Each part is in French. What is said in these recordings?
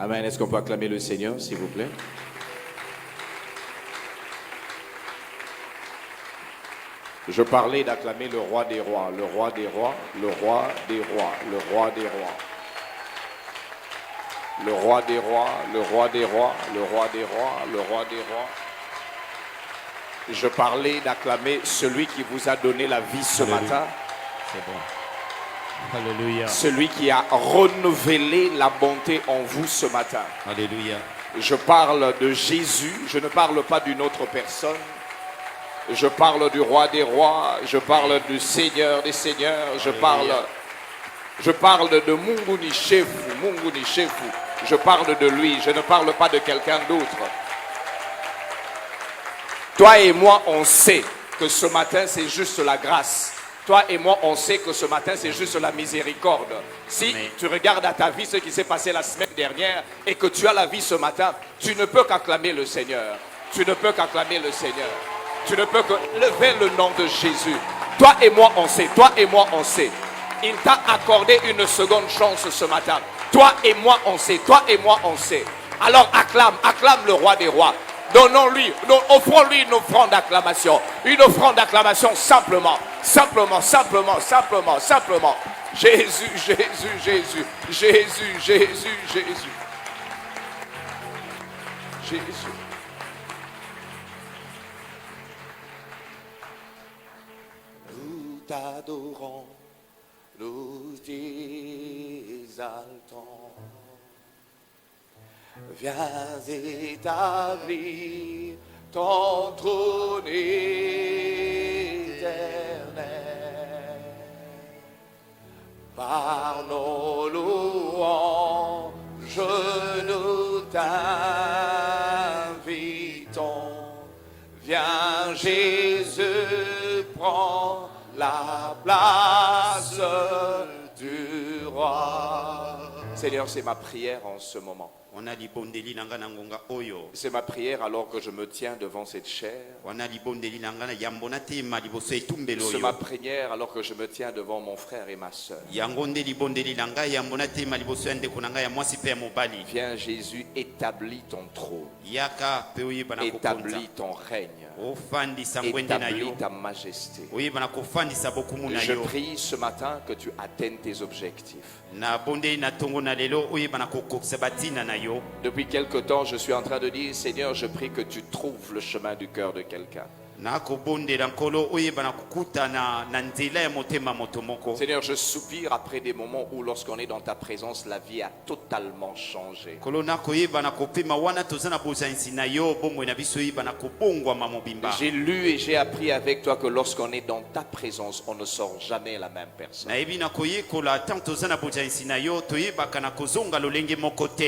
Amen. Est-ce qu'on peut acclamer le Seigneur, s'il vous plaît? Je parlais d'acclamer le roi des rois, le roi des rois, le roi des rois, le roi des rois. Le roi des rois, le roi des rois, le roi des rois, le roi des rois. Je parlais d'acclamer celui qui vous a donné la vie ce matin. C'est bon. Alléluia. Celui qui a renouvelé la bonté en vous ce matin. Alléluia. Je parle de Jésus, je ne parle pas d'une autre personne. Je parle du roi des rois, je parle du Seigneur des seigneurs, je parle de Mungu ni Shefu, Mungu ni Shefu. Je parle de lui, je ne parle pas de quelqu'un d'autre. Toi et moi, on sait que ce matin, c'est juste la grâce. Toi et moi, on sait que ce matin, c'est juste la miséricorde. Si Amen. tu regardes à ta vie ce qui s'est passé la semaine dernière et que tu as la vie ce matin, tu ne peux qu'acclamer le Seigneur. Tu ne peux qu'acclamer le Seigneur. Tu ne peux que lever le nom de Jésus. Toi et moi, on sait. Toi et moi, on sait. Il t'a accordé une seconde chance ce matin. Toi et moi, on sait. Toi et moi, on sait. Alors acclame, acclame le roi des rois. Donnons-lui, offrons-lui une offrande d'acclamation. Une offrande d'acclamation simplement, simplement, simplement, simplement, simplement. Jésus, Jésus, Jésus, Jésus, Jésus, Jésus. Jésus. Nous t'adorons, nous t'exaltons. Viens établir ton trône éternel. Par nos louanges, nous t'invitons. Viens Jésus, prends la place du roi. Seigneur, c'est ma prière en ce moment. C'est ma prière alors que je me tiens devant cette chair. C'est ma prière alors que je me tiens devant mon frère et ma soeur. Viens Jésus, établis ton trône. Établis ton règne. Établis ta majesté. Je prie ce matin que tu atteignes tes objectifs. Depuis quelque temps, je suis en train de dire, Seigneur, je prie que tu trouves le chemin du cœur de quelqu'un. Seigneur, je soupire après des moments où lorsqu'on est dans ta présence, la vie a totalement changé. J'ai lu et j'ai appris avec toi que lorsqu'on est dans ta présence, on ne sort jamais la même personne.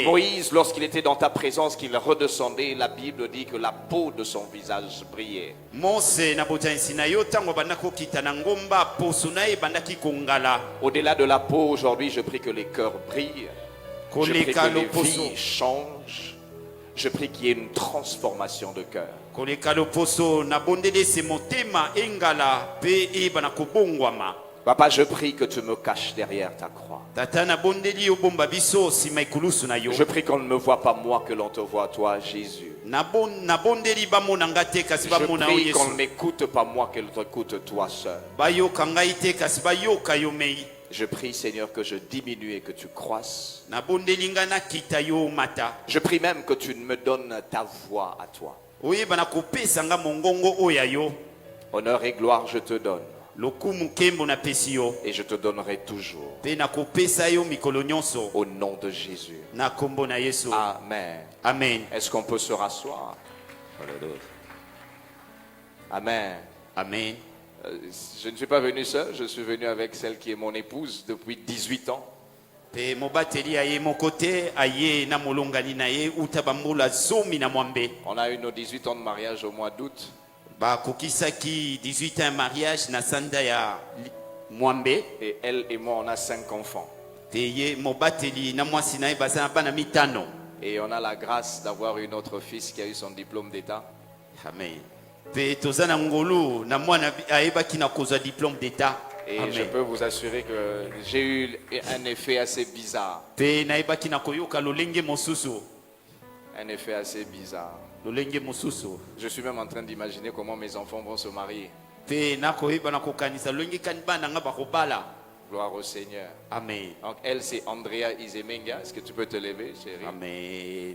Moïse, lorsqu'il était dans ta présence, qu'il redescendait, la Bible dit que la peau de son visage brillait. Au-delà de la peau, aujourd'hui, je prie que les cœurs brillent. Je prie que les vies changent. Je prie qu'il y ait une transformation de cœur. Papa, je prie que tu me caches derrière ta croix. Je prie qu'on ne me voit pas moi, que l'on te voit toi, Jésus. Je prie qu'on ne m'écoute pas moi, qu'elle t'écoute toi seul. Je prie, Seigneur, que je diminue et que tu croisses. Je prie même que tu me donnes ta voix à toi. Honneur et gloire, je te donne. Et je te donnerai toujours. Au nom de Jésus. Amen. Amen. Est-ce qu'on peut se rasseoir? Amen. Amen. Je ne suis pas venu seul, je suis venu avec celle qui est mon épouse depuis 18 ans. On a eu nos 18 ans de mariage au mois d'août. 18 ans mariage na sanda ya Mwambe. Et elle et moi, on a 5 enfants. Et on a la grâce d'avoir eu notre fils qui a eu son diplôme d'État. Amen. Pe tozana ngolu na mwana ayeba kina kozwa diplôme d'état. Et Amen. je peux vous assurer que j'ai eu un effet assez bizarre. Pe naibaki na koyoka lolenge mosusu. Un effet assez bizarre. Lolenge mosusu. Je suis même en train d'imaginer comment mes enfants vont se marier. Pe na koyeba na kokanisa lolenge kanibana nga bakobala. Gloire au Seigneur. Amen. Donc elle, c'est Andrea Izemenga. Est-ce que tu peux te lever, chérie? Amen.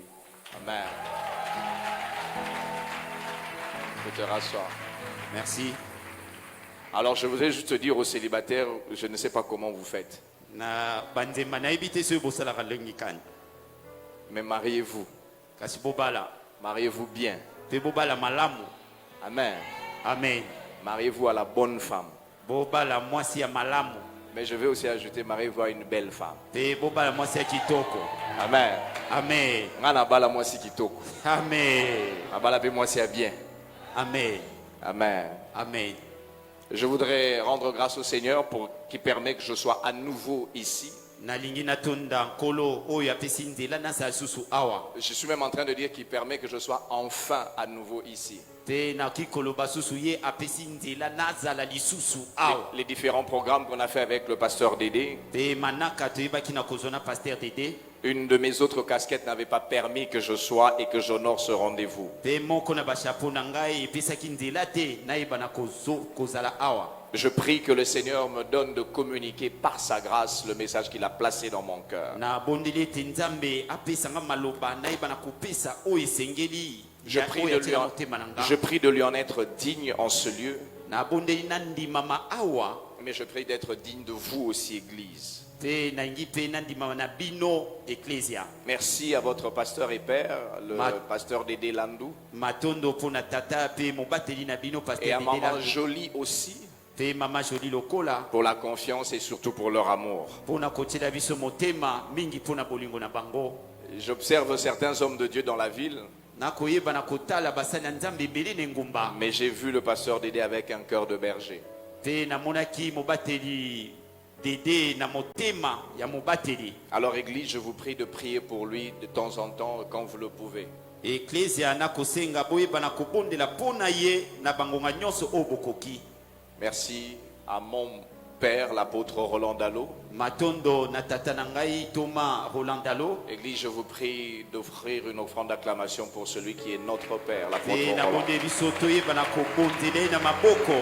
Amen. Tu peux te rasseoir. Merci. Alors je voudrais juste te dire aux célibataires, je ne sais pas comment vous faites, Na banzemba nayebi te so bosalaka lolenge kani. mais mariez-vous. Kasi bobala. Mariez-vous bien. Pe bobala malamu. Amen. Amen. Mariez-vous à la bonne femme. Bobala mwasi ya malamu. Mais je vais aussi ajouter, mariez-vous à une belle femme. Pe bobala mwasi ya kitoko. Amen. Amen. Ngana bala mwasi kitoko. Amen. Abala pe mwasi ya bien. Amen. Amen. Amen. Je voudrais rendre grâce au Seigneur pour qui permet que je sois à nouveau ici. Nalingi natonda nkolo oyo apesi nzela nasa susu awa. Je suis même en train de dire qu'il permet que je sois enfin à nouveau ici. Te na kikoloba susu ye apesi nzela nazala lisusu awa. Les différents programmes qu'on a fait avec le pasteur Dédé, Te manaka toyebaki na kozona pasteur Dédé. une de mes autres casquettes n'avait pas permis que je sois et que j'honore ce rendez-vous. Te moko na bashapo na ngai epesaki nzela te nayeba na kozala awa. Je prie que le Seigneur me donne de communiquer par sa grâce le message qu'il a placé dans mon cœur. Na bondeli te nzambe apesa nga maloba nayeba na kopesa oyo esengeli. Je prie de lui en être digne en ce lieu, Na bondeli na ndimama awa. mais je prie d'être digne de vous aussi, Église. Te nangi pe na ndimama na bino ecclesia. Merci à votre pasteur et père, le pasteur Dédé Landou, Matondo pona tata pe mobateli na bino et pasteur à Dédé maman Landou. Jolie aussi, Pe mama joli lokola pour la confiance et surtout pour leur amour. pona kotiela biso motema mingi pona bolingo na bango. J'observe certains hommes de Dieu dans la ville, Na koyeba na kotala basali ya nzambe ebele na engumba. mais j'ai vu le pasteur Dédé avec un cœur de berger. Te namonaki mobateli Dédé na motema ya mobateli. Alors Église, je vous prie de prier pour lui de temps en temps quand vous le pouvez. Ecclesia na kosenga boyeba na kobondela pona ye na bangonga nyonso o bokoki. Merci à mon père, l'apôtre Roland Dallot. Matondo na tata na ngai Thomas Rolandalo. Église, je vous prie d'offrir une offrande d'acclamation pour celui qui est notre père, l'apôtre Te na Roland. bonde biso toyeba na kobondela na maboko.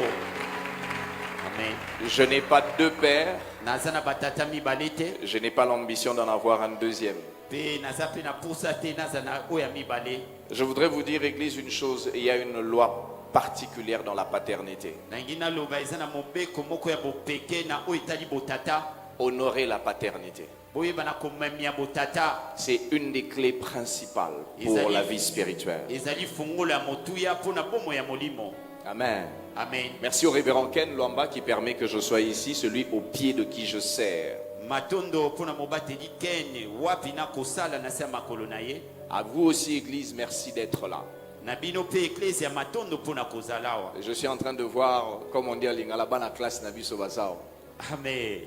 Amen. Je n'ai pas deux pères, Naza na batata mibale te. je n'ai pas l'ambition d'en avoir un deuxième. Pe naza pe na pusa te naza na oya mibale. Je voudrais vous dire, Église, une chose, il y a une loi particulière dans la paternité. Nangina loba eza na mobeko moko ya bopeke na oyo etali botata. Honorer la paternité, Boyeba na komemia botata. c'est une des clés principales pour la vie spirituelle. Ezali fungola ya motuya pona bomo ya molimo. Amen. Amen. Merci au révérend Ken Lwamba qui permet que je sois ici, celui au pied de qui je sers. Matondo pona mobateli Ken wapi na kosala na se ya makolo na ye. À vous aussi, Église, merci d'être là. Na bino pe ecclesia matondo pona kozala wa. Je suis en train de voir, comme on dit à Lingala, la classe Nabi Sobazao. Amen.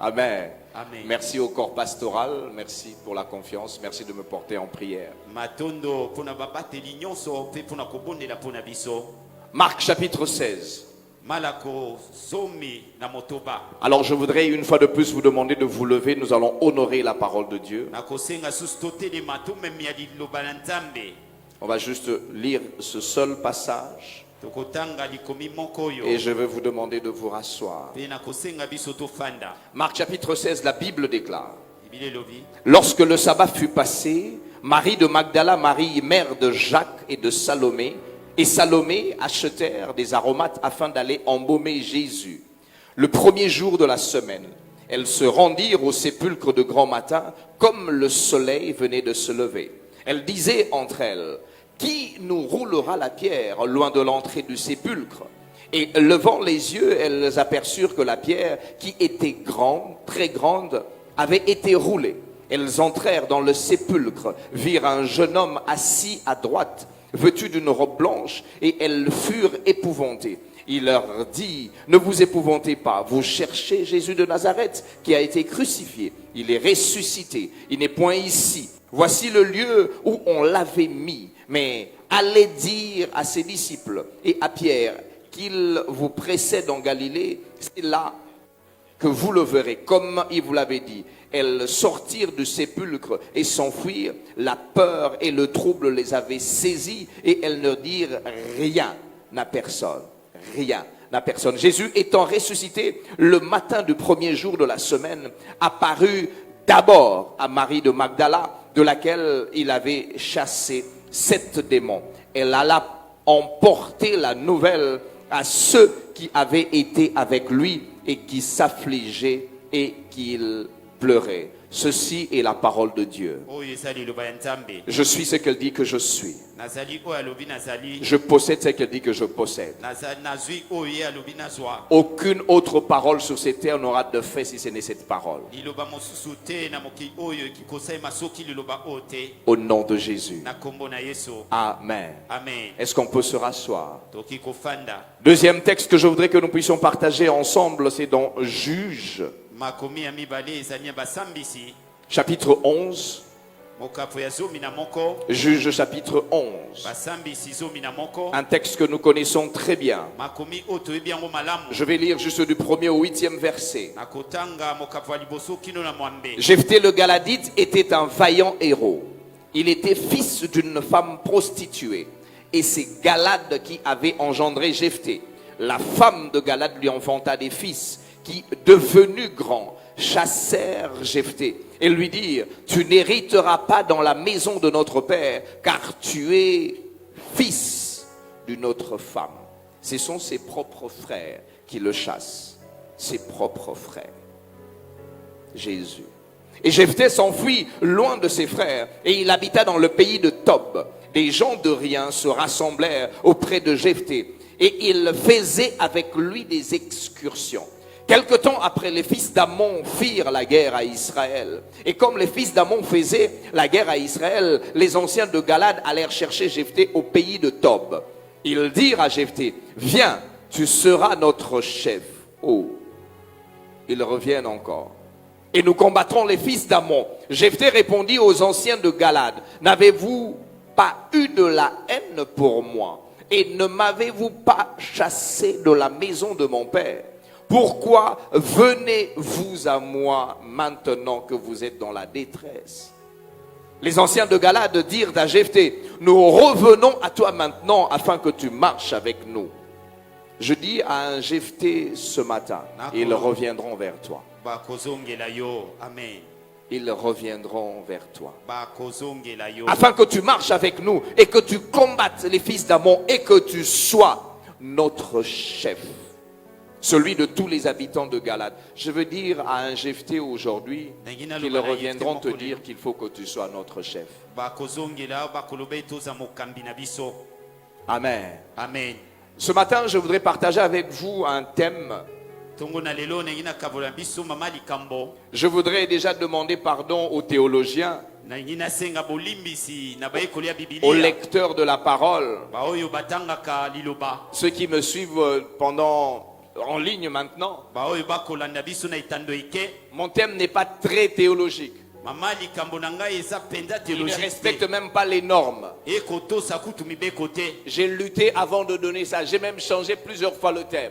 Amen. Amen. Merci au corps pastoral, merci pour la confiance, merci de me porter en prière. Matondo pona babateli nyonso pe pona kobondela pona biso. Marc chapitre 16. Malako zomi na motoba. Alors je voudrais une fois de plus vous demander de vous lever, nous allons honorer la parole de Dieu. Na kosenga susu totelema tomemia liloba na nzambe. On va juste lire ce seul passage Tokotanga likomi moko oyo. et je vais vous demander de vous rasseoir. Pe na kosenga biso tofanda. Marc chapitre 16, la Bible déclare: Ibile lobi. Lorsque le sabbat fut passé, Marie de Magdala, Marie mère de Jacques et de Salomé, et Salomé achetèrent des aromates afin d'aller embaumer Jésus. Le premier jour de la semaine, elles se rendirent au sépulcre de grand matin, comme le soleil venait de se lever. Elles disaient entre elles: Qui nous roulera la pierre loin de l'entrée du sépulcre? Et levant les yeux, elles aperçurent que la pierre, qui était grande, très grande, avait été roulée. Elles entrèrent dans le sépulcre, virent un jeune homme assis à droite, vêtu d'une robe blanche, et elles furent épouvantées. Il leur dit: Ne vous épouvantez pas, vous cherchez Jésus de Nazareth qui a été crucifié. Il est ressuscité, il n'est point ici. Voici le lieu où on l'avait mis. Mais allez dire à ses disciples et à Pierre qu'il vous précède en Galilée. C'est là que vous le verrez, comme il vous l'avait dit. Elles sortirent du sépulcre et s'enfuirent. La peur et le trouble les avaient saisies et elles ne dirent rien à personne. Rien à personne. Jésus étant ressuscité le matin du premier jour de la semaine, apparut d'abord à Marie de Magdala, de laquelle il avait chassé 7 démons. Elle alla emporter la nouvelle à ceux qui avaient été avec lui et qui s'affligeaient et qu'ils pleuraient. Ceci est la parole de Dieu. Je suis ce qu'elle dit que je suis. Je possède ce qu'elle dit que je possède. Aucune autre parole sur ces terres n'aura de fait si ce n'est cette parole. Au nom de Jésus. Amen. Est-ce qu'on peut se rasseoir? Deuxième texte que je voudrais que nous puissions partager ensemble, c'est dans Juges, chapitre 11. Juge chapitre 11. Un texte que nous connaissons très bien. Je vais lire juste du 1er au 8e verset. Jephthé le Galadite était un vaillant héros. Il était fils d'une femme prostituée. Et c'est Galad qui avait engendré Jephthé. La femme de Galad lui enfanta des fils qui, devenus grands, chassèrent Jephthé et lui dirent: tu n'hériteras pas dans la maison de notre père, car tu es fils d'une autre femme. Ce sont ses propres frères qui le chassent, ses propres frères. Jésus. Et Jephthé s'enfuit loin de ses frères et il habita dans le pays de Tob. Des gens de rien se rassemblèrent auprès de Jephthé et ils faisaient avec lui des excursions. Quelque temps après, les fils d'Ammon firent la guerre à Israël. Et comme les fils d'Ammon faisaient la guerre à Israël, les anciens de Galad allèrent chercher Jephthé au pays de Tob. Ils dirent à Jephthé: viens, tu seras notre chef. Oh, ils reviennent encore. Et nous combattrons les fils d'Ammon. Jephthé répondit aux anciens de Galad: n'avez-vous pas eu de la haine pour moi? Et ne m'avez-vous pas chassé de la maison de mon père? Pourquoi venez-vous à moi maintenant que vous êtes dans la détresse? Les anciens de Galad dirent à Jephthé: nous revenons à toi maintenant afin que tu marches avec nous. Je dis à un Jephthé ce matin, ils reviendront vers toi. Ils reviendront vers toi. Afin que tu marches avec nous et que tu combattes les fils d'Ammon et que tu sois notre chef. Celui de tous les habitants de Galad. Je veux dire à un Jephthé aujourd'hui qu'ils reviendront te dire qu'il faut que tu sois notre chef. Amen. Amen. Ce matin, je voudrais partager avec vous un thème. Je voudrais déjà demander pardon aux théologiens, aux lecteurs de la parole, ceux qui me suivent en ligne maintenant. Mon thème n'est pas très théologique. Il ne respecte même pas les normes. J'ai lutté avant de donner ça. J'ai même changé plusieurs fois le thème.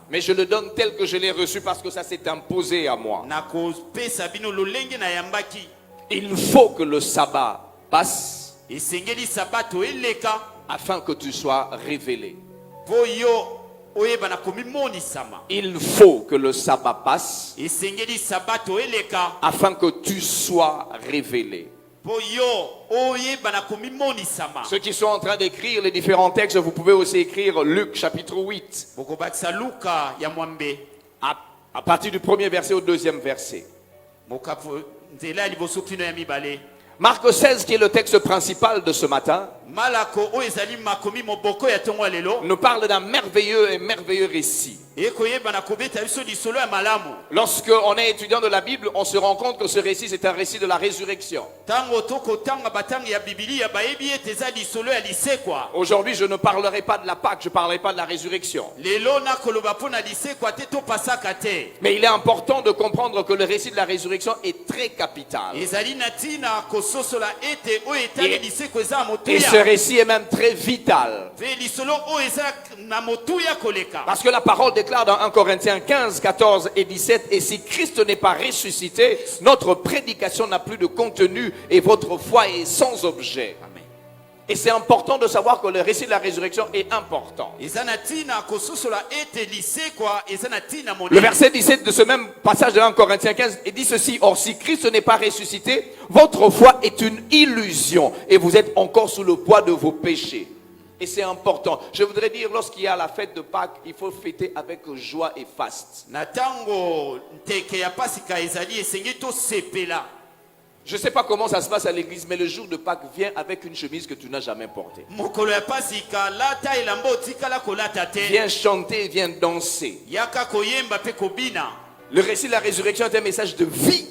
Mais je le donne tel que je l'ai reçu parce que ça s'est imposé à moi. Il faut que le sabbat passe afin que tu sois révélé. Il faut que le sabbat passe afin que tu sois révélé. Ceux qui sont en train d'écrire les différents textes, vous pouvez aussi écrire Luc chapitre 8 à partir du premier verset au deuxième verset. Marc 16 qui est le texte principal de ce matin nous parle d'un merveilleux récit. Lorsque on est étudiant de la Bible, on se rend compte que ce récit c'est un récit de la résurrection. Aujourd'hui je ne parlerai pas de la Pâque, je ne parlerai pas de la résurrection. Mais il est important de comprendre que le récit de la résurrection est très capital. kososola ete oyo etalelise ko eza na Et motuya ce récit est même très vital. mpe lisolo oyo eza na motuya koleka. Parce que la parole déclare dans 1 Corinthiens 15, 14 et 17, et si Christ n'est pas ressuscité, notre prédication n'a plus de contenu et votre foi est sans objet. Amen. Et c'est important de savoir que le récit de la résurrection est important. eza na ntina kososola ete lisekwa eza na ntina Le monene. verset 17 de ce même passage de 1 Corinthiens 15 il dit ceci: or si Christ n'est pas ressuscité, votre foi est une illusion et vous êtes encore sous le poids de vos péchés. Et c'est important. Je voudrais dire, lorsqu'il y a la fête de Pâques, il faut fêter avec joie et faste. Na ntango nteke ya pasika ezali esengi tosepela. Je ne sais pas comment ça se passe à l'église, mais le jour de Pâques vient avec une chemise que tu n'as jamais portée. Mokolo ya pasika lata elamba otikala kolata te. Viens chanter, viens danser. Yaka koyemba pe kobina. Le récit de la résurrection est un message de vie,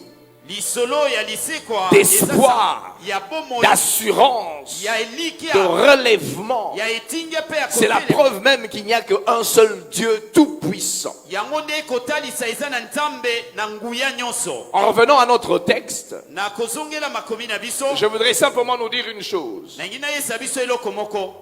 Lisolo ya lisekwa d'espoir, ya bomoi d'assurance, ya elikia de relèvement. ya etinga pe ya C'est la kotele. preuve même qu'il n'y a qu'un seul Dieu tout-puissant. Yango nde kotalisa eza na nzambe na nguya nyonso. En revenant à notre texte, Na kozongela makomi na biso je voudrais simplement nous dire une chose, na ngina yesa biso eloko moko.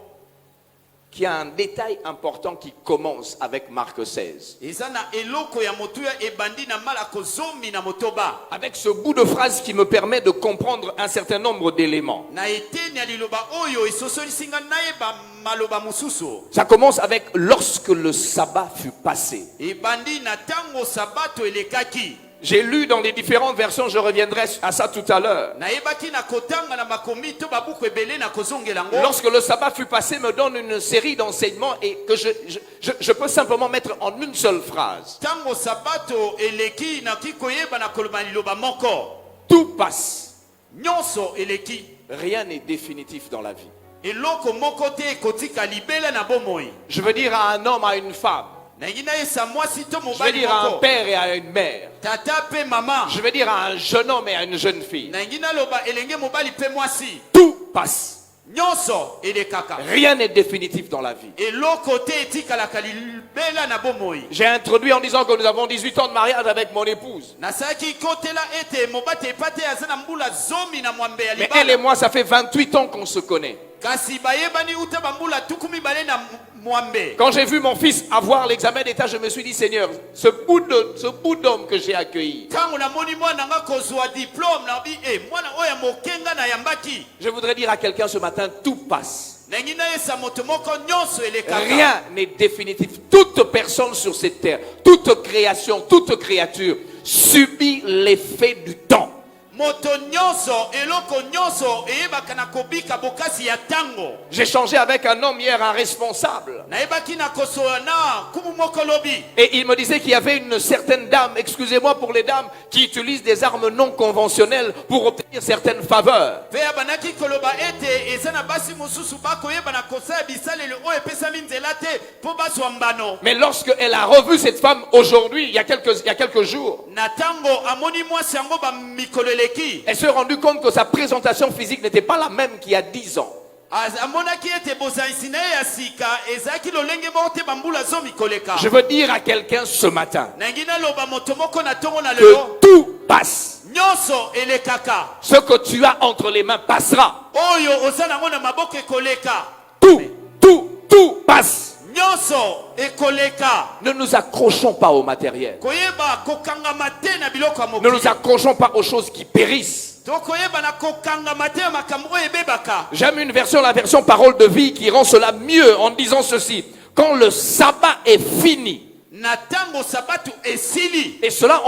qu'il y a un détail important qui commence avec Marc 16. Eza na eloko ya motuya ebandi na mala kozomi na motoba. Avec ce bout de phrase qui me permet de comprendre un certain nombre d'éléments. Na eteni ya liloba oyo isosolisinga nayeba maloba mususu. Ça commence avec lorsque le sabbat fut passé. Ebandi na tango sabato elekaki. J'ai lu dans les différentes versions, je reviendrai à ça tout à l'heure. Nayebaki na kotanga na makomi to babuku ebele na kozongela ngo. Lorsque le sabbat fut passé me donne une série d'enseignements et que je peux simplement mettre en une seule phrase. Tango sabato eleki na kikoyeba na koloba liloba moko. Tout passe. Nyonso eleki. Rien n'est définitif dans la vie. Eloko moko te kotika libela na bomoi. Je veux dire à un homme, à une femme. Na ngina yesa mwasi to Je veux mobali dire à un moko. père et à une mère. Tata pe mama. Je veux dire à un jeune homme et à une jeune fille. Na ngina loba elenge mobali pe mwasi. Tout passe. Nyonso elekaka. Rien n'est définitif dans la vie. Eloko te etikalaka libela na bomoi. J'ai introduit en disant que nous avons 18 ans de mariage avec mon épouse. Nasaki kotela ete mobate epate azana mbula zomi na mwambe ya Mais elle et libala. moi, ça fait 28 ans qu'on se connaît. Kasi bayebani uta bambula tukumi bale na mwambe. Quand j'ai vu mon fils avoir l'examen d'état, je me suis dit, Seigneur, ce bout d'homme que j'ai accueilli, Tango na moni mwana nga kozwa diplôme na bi mwana oya mokenga na yambaki. je voudrais dire à quelqu'un ce matin, tout passe. Na ngina yesa moto moko nyonso elekaka. Rien n'est définitif. Toute personne sur cette terre, toute création, toute créature subit l'effet du temps. Moto nyonso eloko nyonso eyebaka na kobika bokasi ya tango. J'ai changé avec un homme hier, un responsable. Na yebaki na kosoa na kumu moko lobi. Et il me disait qu'il y avait une certaine dame, excusez-moi pour les dames, qui utilisent des armes non conventionnelles pour obtenir certaines faveurs. Pe abanaki koloba ete ezana basi mususu bako yeba na kosa bisalelo o epesa minzela te po baswa mbano. Mais lorsque elle a revu cette femme aujourd'hui, il y a quelques jours, Na tango amoni mwasi yango ba mikolo eleki. elle s'est rendue compte que sa présentation physique n'était pas la même qu'il y a 10 ans. Amonaki ete bozalisi na ye ya sika ezalaki lolenge moko te bambula zomi koleka. Je veux dire à quelqu'un ce matin Na ngina loba moto moko na tongo na que lelo. tout passe. Nyonso elekaka. Ce que tu as entre les mains passera. Oyo oza nango na maboko ekoleka. Tout passe. Nyonso ekoleka. Ne nous accrochons pas au matériel. Koyeba kokangama te na biloko ya Ne nous mokili. accrochons pas aux choses qui périssent. Tokoyeba na kokangama te ya makambo oyo ebebaka. J'aime une version, la version parole de vie, qui rend cela mieux en disant ceci. Quand le sabbat est fini, Na tango sabatu esili. et cela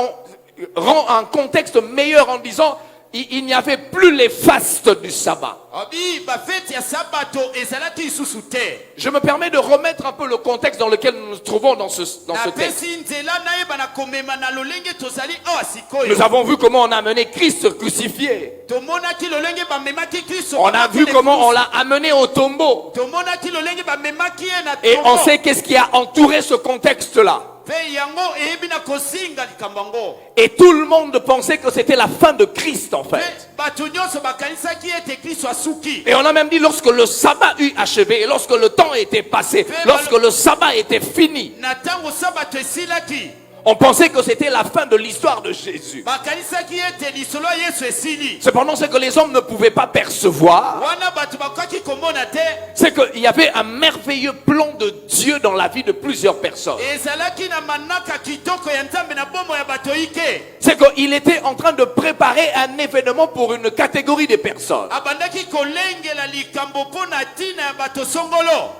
rend un contexte meilleur en disant, il n'y avait plus les fastes du sabbat. Abi ba fete ya sabato ezalaki isusu te. Je me permets de remettre un peu le contexte dans lequel nous nous trouvons dans ce Na texte. pesi nzela na yeba na komema na lolenge tozali awa sikoyo. Nous avons vu comment on a amené Christ crucifié. Tomonaki lolenge bamemaki Kristo. On a vu comment on l'a amené au tombeau. Tomonaki lolenge bamemaki ye na Et on tombo. sait qu'est-ce qui a entouré ce contexte-là. Pe yango eyebi na kosinga likambo yango. Et tout le monde pensait que c'était la fin de Christ en Pe fait. bato nyonso bakanisaki ete Kristo asuki. Et on a même dit lorsque le sabbat eut achevé et lorsque le temps était passé, lorsque le sabbat était fini, Na tango sabato esilaki. On pensait que c'était la fin de l'histoire de Jésus. bakanisaki ete lisolo ya Yesu esili. Cependant, ce que les hommes ne pouvaient pas percevoir, Wana batu bakoki komona te. c'est qu'il y avait un merveilleux plan de Dieu dans la vie de plusieurs personnes. Ezalaki na manaka kitoko ya Nzambe na bomo ya bato ike. C'est qu'il était en train de préparer un événement pour une catégorie de personnes. Abandaki kolengela likambo pona tina ya bato songolo.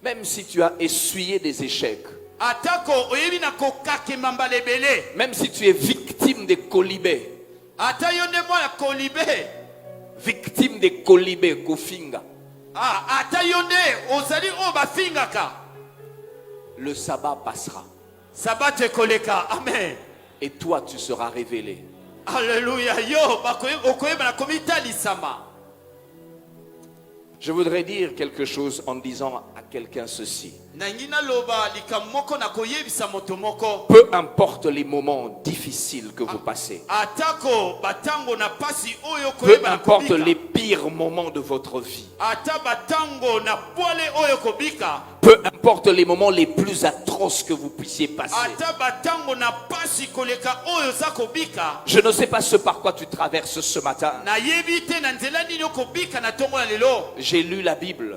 Même si tu as essuyé des échecs, Atako oyebi na kokake mambala ebele. même si tu es victime des colibés, Ata yo nde mwana kolibe. victime des colibés, kofinga, Ata yo nde ozali oyo bafingaka. le sabbat passera. Sabato ekoleka. Amen. Et toi, tu seras révélé. Alléluia. Yo okoyeba na komitalisama. Je voudrais dire quelque chose en disant à quelqu'un ceci. Nangina loba likamoko na koyebisa moto moko. Peu importe les moments difficiles que vous passez, Atako batango na pasi oyo peu koyeba na importe kobika. les pires moments de votre vie, Ata batango na poale oyo kobika. peu importe les moments les plus atroces que vous puissiez passer, Ata batango na pasi koleka oyo za kobika. je ne sais pas ce par quoi tu traverses ce matin. Na yebite na nzela nini okobika na tongo na lelo. J'ai lu la Bible,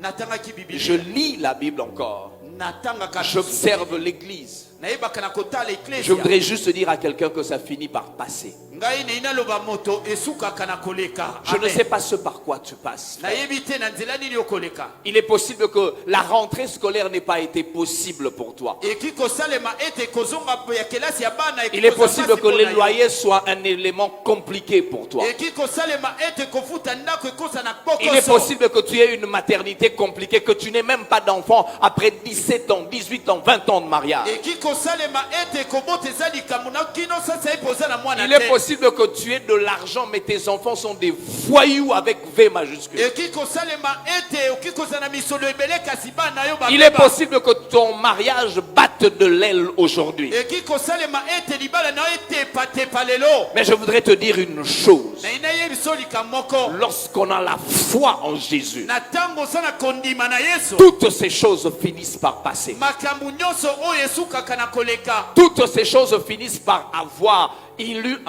Natangaki Bible. je lis la Bible encore, Natangaka. j'observe l'église. Nayebaka na kotala eklesia. Je voudrais juste dire à quelqu'un que ça finit par passer. Ngai neina loba moto esukaka na koleka. Je ne Amen. sais pas ce par quoi tu passes. Nayebite na nzela nini okoleka. Il est possible que la rentrée scolaire n'ait pas été possible pour toi. Eki kosalema ete kozonga ya kelasi ya bana. Il est possible que les loyers soient un élément compliqué pour toi. Eki kosalema ete kofuta ndako ekosa na bokoso. Il est possible que tu aies une maternité compliquée, que tu n'aies même pas d'enfant après 17 ans, 18 ans, 20 ans de mariage. Eki kosalema ete koboteza likambo na kino sasa epoza na mwana. Il est possible que tu aies de l'argent, mais tes enfants sont des voyous avec V majuscule. Eki kosalema ete okikoza na misolo ebele kasi bana yo ba. Il est possible que ton mariage batte de l'aile aujourd'hui. Eki kosalema ete libala na ete pate palelo. Mais je voudrais te dire une chose. Na inaye biso likamoko. Lorsqu'on a la foi en Jésus, Na tango sana kondima na Yesu. toutes ces choses finissent par passer. Makambu nyonso oyo esukaka na koleka. Toutes ces choses finissent par avoir élu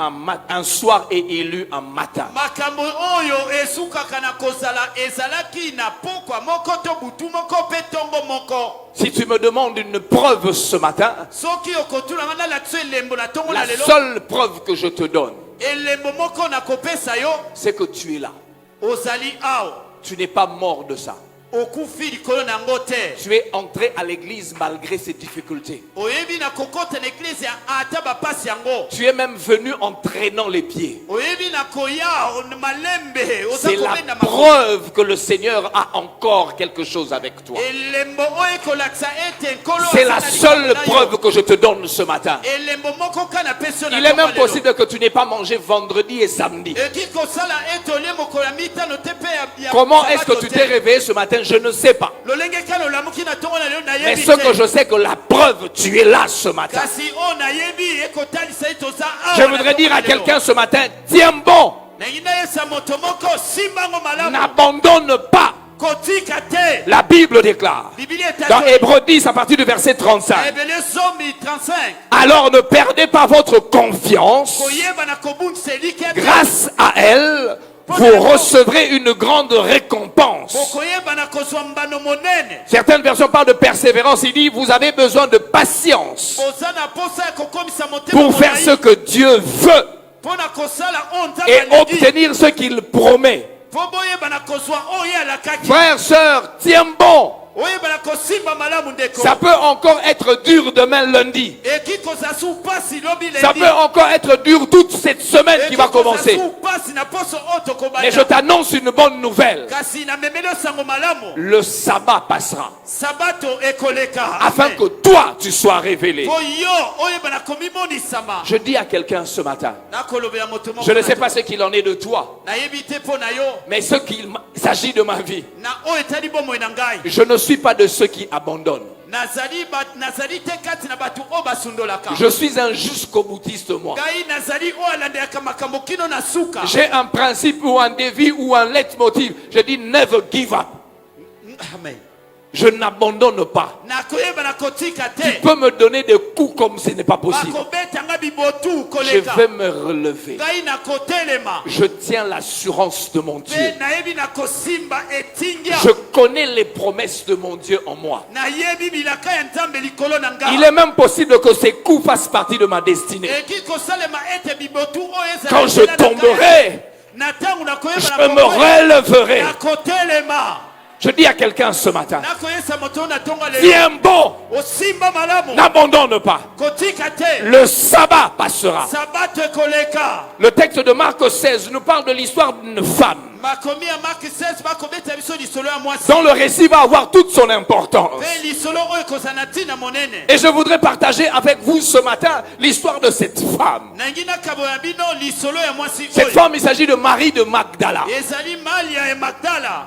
un soir et élu un matin. Makambu oyo esukaka na kozala ezalaki na pokwa moko to butu moko pe tongo moko. Si tu me demandes une preuve ce matin, Soki okotula ngana la tse lembo na tongo na la lelo. seule preuve que je te donne, Elembo moko na kopesa yo c'est que tu es là. ozali ao. Tu n'es pas mort de ça. Okufi likolo na ngo te. Tu es entré à l'église malgré ses difficultés. Oyebi na kokota na eklise ata bapasi yango. Tu es même venu en traînant les pieds. Oyebi na koya malembe oza C'est la kobenda makolo. preuve que le Seigneur a encore quelque chose avec toi. Elembo oyo kolaksa ete nkolo. C'est la seule preuve que je te donne ce matin. Elembo moko kana peso na Il est tongo même lelo. possible que tu n'aies pas mangé vendredi et samedi. Eki kosala ete olie mokolo ya mitano te pe ya. Comment est-ce que tu t'es réveillé ce matin? Je ne sais pas. Lolenge kala olamuki na tongo na lelo na Mais yebi. ce que je sais que la preuve, tu es là ce matin. Kasi o na yebi ekotalisa ete oza awa Je na voudrais tongo dire na à lelo. quelqu'un ce matin, tiens bon, Na ngina yesa moto moko simbango malamu. n'abandonne pas. Kotika te. La Bible déclare, Biblia dans etatu. Hébreux 10 à partir du verset 35, Ebele zombie 35. alors ne perdez pas votre confiance, Koyeba na kobundisa elike. grâce à elle, vous recevrez une grande récompense. Koyeba na kozwa mbano monene. Certaines versions parlent de persévérance. Il dit, vous avez besoin de patience Oza na posa ya kokomisa motema pour faire ce que Dieu veut Pona kosala o nzambe et alingi. obtenir ce qu'il promet. Po boyeba na kozwa oyo alakaki. Frères, sœurs, tiens bon. Oyeba na kosimba malamu ndeko. Ça peut encore être dur demain lundi. Eki koza su pasi lobi lendi. Ça peut encore être dur toute cette semaine qui va commencer. Pasi na poso oto kobanya. Mais je t'annonce une bonne nouvelle. Kasi na memelo sango malamu. Le sabbat passera Sabato ekoleka. afin que toi tu sois révélé. Po yo oyeba na komimoni sama. Je dis à quelqu'un ce matin, Na kolobela moto moko. je ne sais pas ce qu'il en est de toi, Na yebi te po na yo. mais ce qu'il s'agit de ma vie. Na o etali bomo na ngai. Je ne suis pas de ceux qui abandonnent. Nazali te kati na batu o basundolaka. Je suis un jusqu'au boutiste moi. Ngai nazali o alandelaka makambo kino na suka. J'ai un principe ou un défi ou un leitmotiv. Je dis never give up. Amen. je n'abandonne pas. Tu peux me donner des coups comme ce n'est pas possible. Je vais me relever. Je tiens l'assurance de mon Dieu. Je connais les promesses de mon Dieu en moi. Il est même possible que ces coups fassent partie de ma destinée. Quand je tomberai, je me relèverai. Je dis à quelqu'un ce matin, viens bon, n'abandonne pas. Le sabbat passera. Le texte de Marc 16 nous parle de l'histoire d'une femme dont le récit va avoir toute son importance. Et je voudrais partager avec vous ce matin l'histoire de cette femme. Cette femme, il s'agit de Marie de Magdala.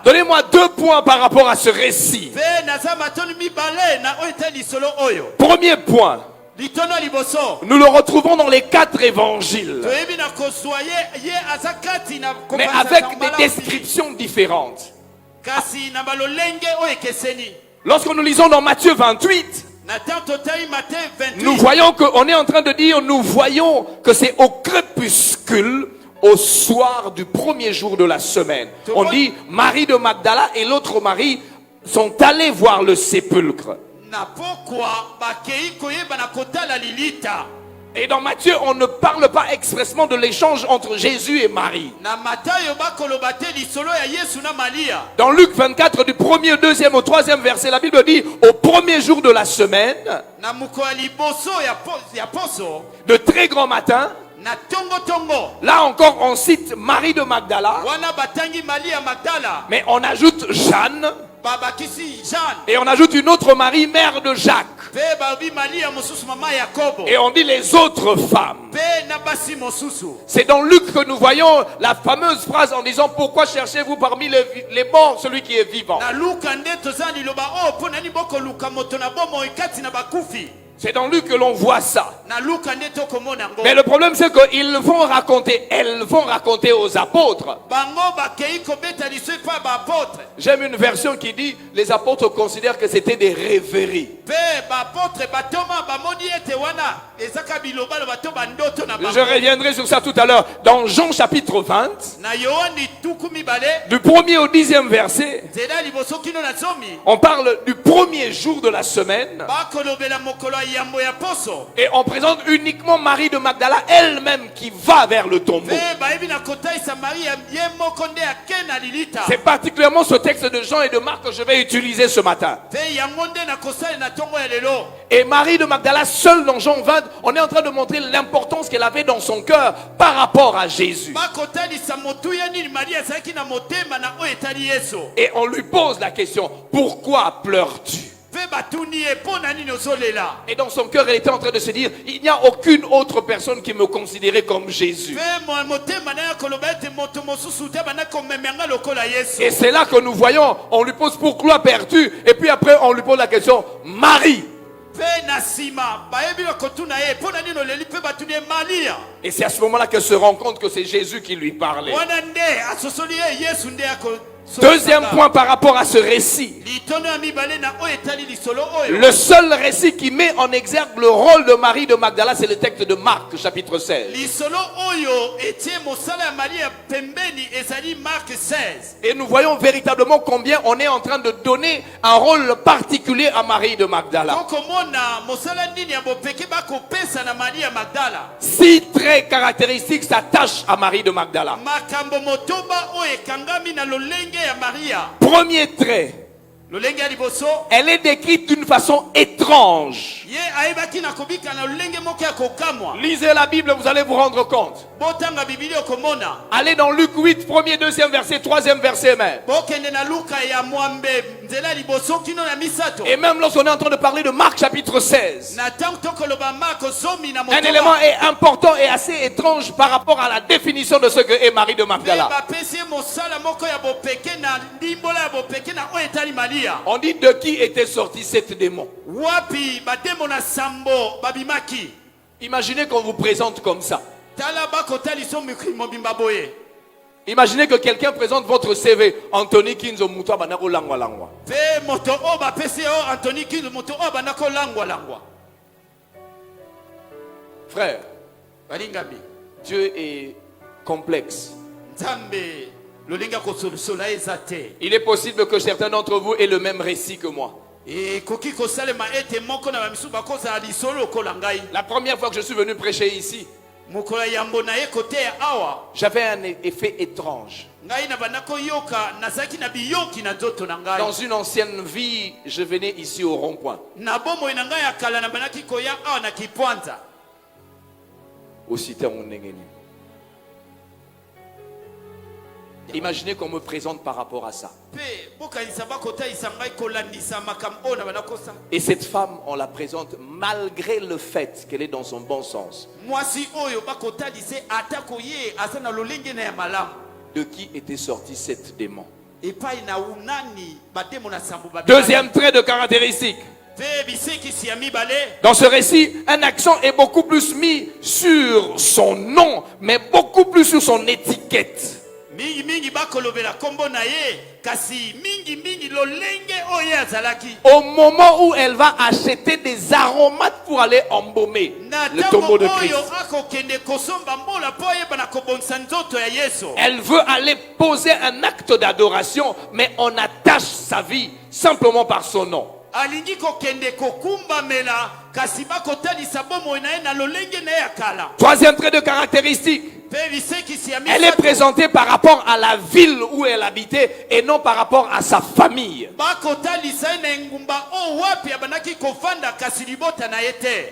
Donnez-moi 2 points par rapport à ce récit. Premier point, nous le retrouvons dans les 4 évangiles, mais avec des descriptions différentes. Lorsque nous lisons dans Matthieu 28, nous voyons qu'on est en train de dire, nous voyons que c'est au crépuscule, au soir du premier jour de la semaine. On dit Marie de Magdala et l'autre Marie sont allés voir le sépulcre. Et dans Matthieu, on ne parle pas expressément de l'échange entre Jésus et Marie. Dans Luc 24, du 1er au 2e au 3e verset, la Bible dit, au premier jour de la semaine, de très grand matin, là encore on cite Marie de Magdala, mais on ajoute Jeanne, et on ajoute une autre Marie, mère de Jacques. Et on dit les autres femmes. C'est dans Luc que nous voyons la fameuse phrase en disant, pourquoi cherchez-vous parmi les morts celui qui est vivant? C'est dans Luc que l'on voit ça. Mais le problème c'est qu'ils vont raconter, elles vont raconter aux apôtres. J'aime une version qui dit, les apôtres considèrent que c'était des rêveries. Je reviendrai sur ça tout à l'heure. Dans Jean chapitre 20, du 1er au 10e verset, on parle du premier jour de la semaine. Et on présente uniquement Marie de Magdala elle-même qui va vers le tombeau. C'est particulièrement ce texte de Jean et de Marc que je vais utiliser ce matin. Et Marie de Magdala seule dans Jean 20, on est en train de montrer l'importance qu'elle avait dans son cœur par rapport à Jésus. Et on lui pose la question, pourquoi pleures-tu? Et dans son cœur, elle était en train de se dire, il n'y a aucune autre personne qui me considérait comme Jésus. Et c'est là que nous voyons, on lui pose pourquoi pleures-tu? Et puis après on lui pose la question, Marie. Et c'est à ce moment-là qu'elle se rend compte que c'est Jésus qui lui parlait. Deuxième point par rapport à ce récit. Le seul récit qui met en exergue le rôle de Marie de Magdala, c'est le texte de Marc, chapitre 16. Et nous voyons véritablement combien on est en train de donner un rôle particulier à Marie de Magdala. 6 traits caractéristiques s'attachent à Marie de Magdala. Premier trait, elle est décrite d'une façon étrange. Lisez la Bible, vous allez vous rendre compte. Allez dans Luc 8, 1er, 2e verset, 3e verset même. Et même lorsqu'on est en train de parler de Marc chapitre 16, un élément est important et assez étrange par rapport à la définition de ce que est Marie de Magdala. On dit de qui était sorti cet démon. Imaginez qu'on vous présente comme ça. Imaginez que quelqu'un présente votre CV. Anthony Kinzo Moutoua Banako Langwa Langwa. Pe moto o ba pesi o Anthony Kinzo moto o banako langwa langwa. Frère, Balingami. Dieu est complexe. Nzambe lolinga ko solusola ezate. Il est possible que certains d'entre vous aient le même récit que moi. E koki ko salema ete moko na bamisu bakoza lisolo ko langai. La première fois que je suis venu prêcher ici, Mukola yambo na ye kote awa. j'avais un effet étrange. Ngai na banako yoka nazaki na biyoki na nzoto na ngai. Dans une ancienne vie, je venais ici au rond-point. Na bomo na ngai akala na banaki koya awa na kipwanza. Aussi Tamounengeni. Imaginez qu'on me présente par rapport à ça. Pe boka isaba kota isangai kolandisa makambo na banako sa. Et cette femme, on la présente malgré le fait qu'elle est dans son bon sens. Mwasi oyo bakota dise atako ye asana lolenge na ya malamu. De qui était sorti cet démon? Epai na unani bademo na sambu babe. Deuxième trait de caractéristique. Pe biseki si ami bale. Dans ce récit, un accent est beaucoup plus mis sur son nom, mais beaucoup plus sur son étiquette. Mingi mingi bakolobela kombo na ye kasi mingi lolenge oyo azalaki. Au moment où elle va acheter des aromates pour aller embaumer le tombeau de Christ, elle veut aller poser un acte d'adoration, mais on attache sa vie simplement par son nom. Alingi kokende kokumbamela kasi bakotalisa bomo na ye na lolenge na ya kala. Troisième trait de caractéristique. Elle est présentée par rapport à la ville où elle habitait et non par rapport à sa famille.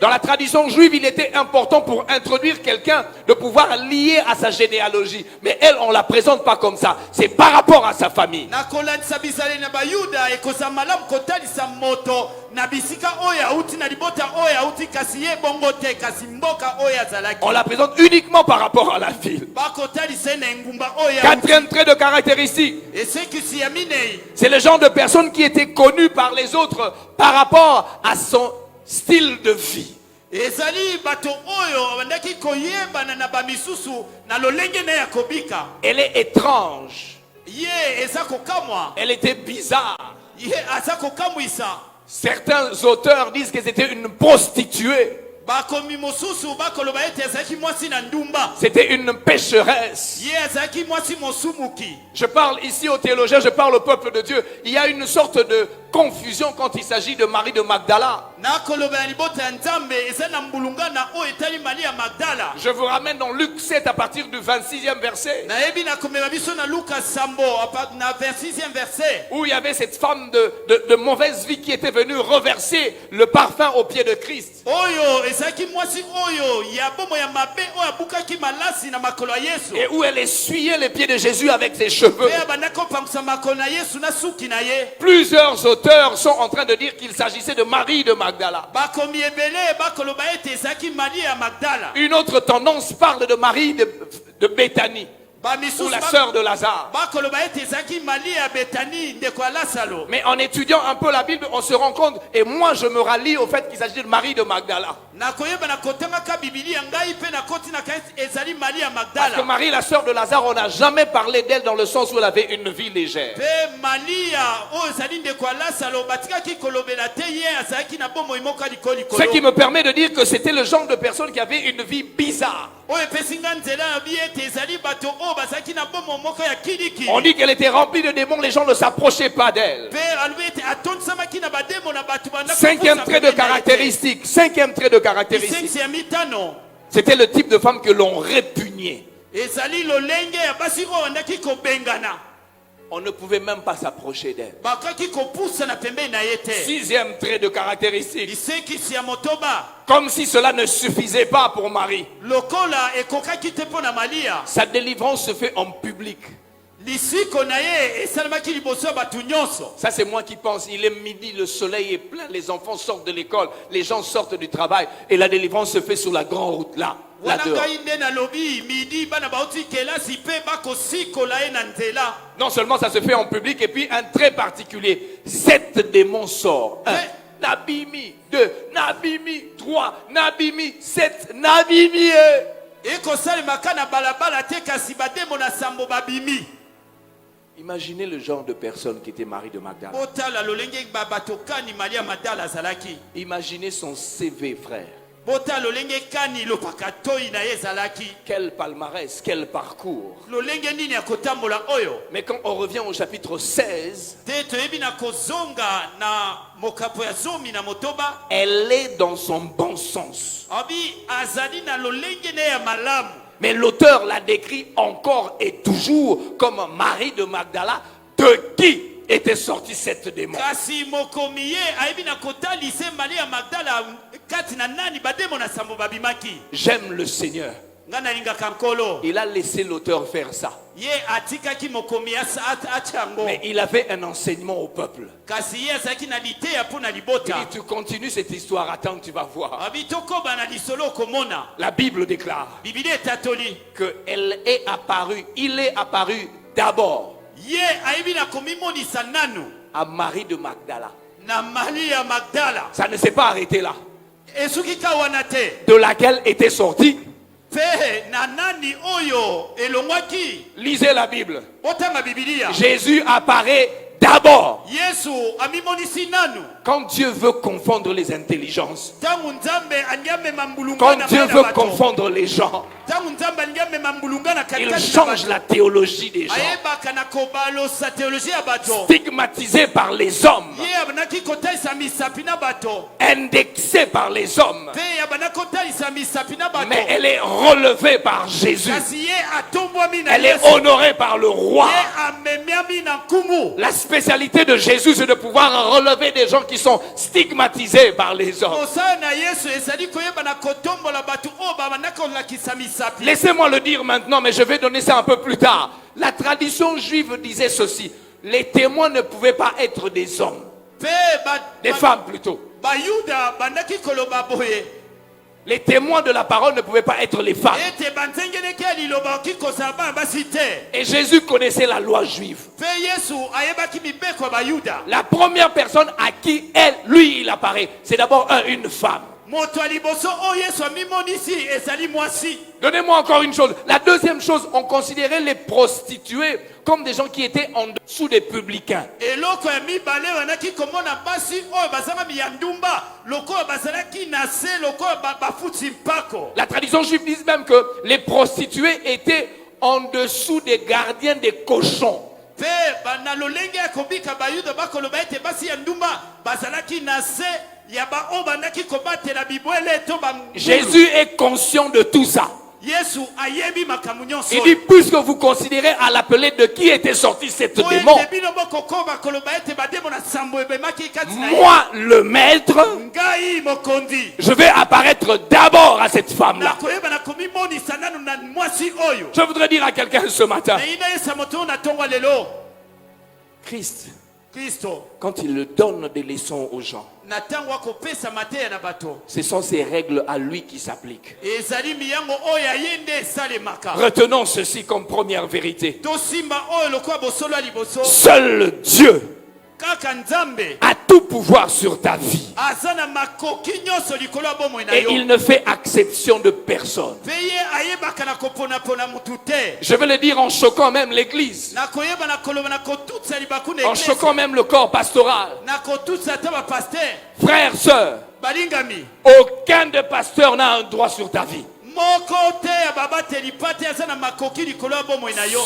Dans la tradition juive, il était important pour introduire quelqu'un de pouvoir lier à sa généalogie. Mais elle, on ne la présente pas comme ça. C'est par rapport à sa famille. On la présente uniquement par rapport à la ville. Quatrième trait de caractéristique. C'est le genre de personne qui était connue par les autres par rapport à son style de vie. Elle est étrange. Elle était bizarre. Certains auteurs disent que c'était une prostituée. C'était une pécheresse. Je parle ici aux théologiens, je parle au peuple de Dieu. Il y a une sorte de confusion quand il s'agit de Marie de Magdala. Je vous ramène dans Luc 7 à partir du 26e verset. Où il y avait cette femme de mauvaise vie qui était venue reverser le parfum aux pieds de Christ. Et où elle essuyait les pieds de Jésus avec ses cheveux. Plusieurs auteurs sont en train de dire qu'il s'agissait de Marie de Magdala. Une autre tendance parle de Marie de Béthanie, ou la sœur de Lazare. Mais en étudiant un peu la Bible, on se rend compte, et moi je me rallie au fait qu'il s'agit de Marie de Magdala. Parce que Marie, la sœur de Lazare, on n'a jamais parlé d'elle dans le sens où elle avait une vie légère. Ce qui me permet de dire que c'était le genre de personne qui avait une vie bizarre. On dit qu'elle était remplie de démons, les gens ne s'approchaient pas d'elle. Cinquième trait de caractéristique. C'était le type de femme que l'on répugnait. On ne pouvait même pas s'approcher d'elle. Sixième trait de caractéristique. Comme si cela ne suffisait pas pour Marie. Sa délivrance se fait en public. Ça c'est moi qui pense. Il est midi, le soleil est plein, les enfants sortent de l'école, les gens sortent du travail et la délivrance se fait sur la grande route là dehors. Non seulement ça se fait en public, et puis un trait particulier. 7 démons sortent. 1, Nabimi. 2, Nabimi. 3, Nabimi. 7, Nabimi. ekosalemaka na balabala te kasi bademo na sambo babimi. Imaginez le genre de personne qui était Marie de Magdala. Botala lolenge babato kani Maria Magdala azalaki. Imaginez son CV, frère. Botala lolenge kani lopaka toyi na ye ezalaki. Quel palmarès, quel parcours. Lolenge nini akotambola oyo. Mais quand on revient au chapitre 16, Te toyebi na kozonga na mokapo ya zomi na motoba. elle est dans son bon sens. Abi azali na lolenge ne ya malamu. Mais l'auteur la décrit encore et toujours comme Marie de Magdala, de qui était sorti cette démon. Kasi mokomiye aibi na kotalise Maria Magdala kati na nani bademo na sambo babimaki. J'aime le Seigneur. Ngana linga kankolo. Il a laissé l'auteur faire ça. Ye atika ki mokomiya achango. Mais il avait un enseignement au peuple. Kasi ye azaki na lite ya pona Il libota. dit, tu continues cette histoire, attends, tu vas voir. Abi tokoba na lisolo komona. La Bible déclare Bibili etatoli. qu'il est apparu, il est apparu d'abord Ye aibi na komimonisa nanu à Marie de Magdala. na Maria Magdala. Ça ne s'est pas arrêté là. Esuki kawana te. De laquelle était sorti. Pe na nani oyo elongwaki. Lisez la Bible. Otama Bibilia. Jésus apparaît d'abord. Yesu amimonisi nanu. Quand Dieu veut confondre les intelligences, Tangu nzambe anyame mambulunga quand na Dieu bana veut bato. confondre les gens, Tangu nzambe anyame mambulunga na il katikati na change bato. la théologie des gens. Ayebaka na kobalosa teologie ya bato. Stigmatisé par les hommes, Ye abanaki kotalisa misapi na bato. indexé par les hommes, Pe abanaki kotalisa misapi na bato. mais elle est relevée par Jésus. Kasi ye atombwami na Elle est Yesu. honorée par le roi. Ye amemiami na nkumu. La spécialité de Jésus, c'est de pouvoir relever des gens qui sont stigmatisés par les hommes. Kosala na Yesu ezali koyeba na kotombola bato oyo babanaki kolakisa misapi. Laissez-moi le dire maintenant, mais je vais donner ça un peu plus tard. La tradition juive disait ceci. Les témoins ne pouvaient pas être des hommes, Pe des femmes plutôt. bayuda bandaki koloba boye. Les témoins de la parole ne pouvaient pas être les femmes. Ete banzengeleki ya liloba oki kozala bana basi te. Et Jésus connaissait la loi juive. Pe Yesu ayebaki mibeko ya bayuda. La première personne à qui lui, il apparaît, c'est d'abord une femme. Moto ya liboso oyo Yesu amimonisi ezali mwasi. Donnez-moi encore une chose. La deuxième chose, on considérait les prostituées comme des gens qui étaient en dessous des publicains. Eloko ya mibale wanaki komona basi oyo bazanga miyandumba lokoyo bazalaki na se lokoyo bafuti mpako. La tradition juive dit même que les prostituées étaient en dessous des gardiens des cochons. Pe na lolenge ya kobika bayuda bakoloba ete basi ya ndumba bazalaki na se ya ba oyo bandaki kobatela bibwele to ba. Jésus est conscient de tout ça. Yesu ayebi makambo nyonso. Il dit, puisque vous considérez à l'appeler de qui était sorti cette démon, moi, le maître, je vais apparaître d'abord à cette femme-là. Je voudrais dire à quelqu'un ce matin, Christ, quand il donne des leçons aux gens, ce sont ces règles à lui qui s'appliquent. Retenons ceci comme première vérité. Seul Dieu a tout pouvoir sur ta vie. Et il ne fait exception de personne. Je vais le dire en choquant même l'église, en choquant même le corps pastoral. Frères, sœurs, aucun des pasteurs n'a un droit sur ta vie.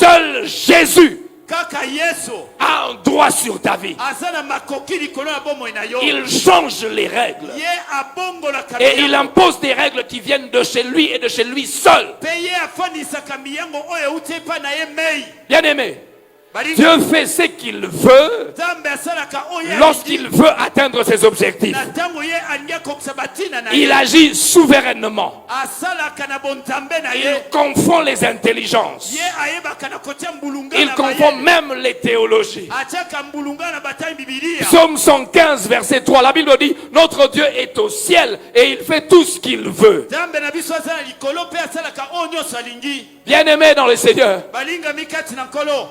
Seul Jésus a un droit sur ta vie. Il change les règles. Et il impose des règles qui viennent de chez lui et de chez lui seul. Bien aimé, Dieu fait ce qu'il veut lorsqu'il veut atteindre ses objectifs. Il agit souverainement. Il confond les intelligences. Il confond même les théologies. Psaume 115, verset 3, la Bible dit, notre Dieu est au ciel et il fait tout ce qu'il veut. Bien-aimé dans le Seigneur,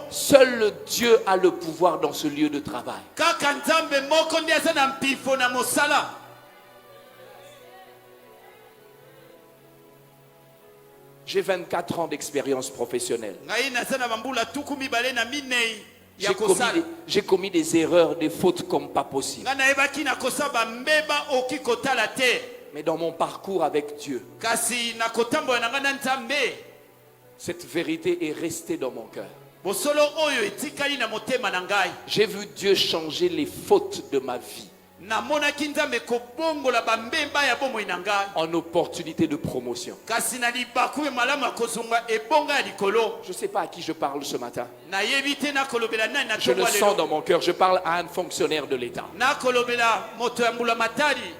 seul Dieu a le pouvoir dans ce lieu de travail. J'ai 24 ans d'expérience professionnelle. ngai naza na bambula tuku mibale na minei ya J'ai kosala j'ai commis des erreurs, des fautes comme pas possible. nga nayebaki na kosa bambeba oki kotala te Mais dans mon parcours avec Dieu, kasi na kotambola na nga na nzambe cette vérité est restée dans mon cœur. bosolo oyo etikali na motema na ngai J'ai vu Dieu changer les fautes de ma vie namonaki nzambe kobongola bambemba ya bomoi na ngai en opportunité de promotion. kasi na libaku malamu ya kozonga ebonga ya likolo Je ne sais pas à qui je parle ce matin. nayebi te nakolobela nani na Je le tongo sens lelo dans mon cœur. Je parle à un fonctionnaire de l'État. nakolobela moto ya mbula matari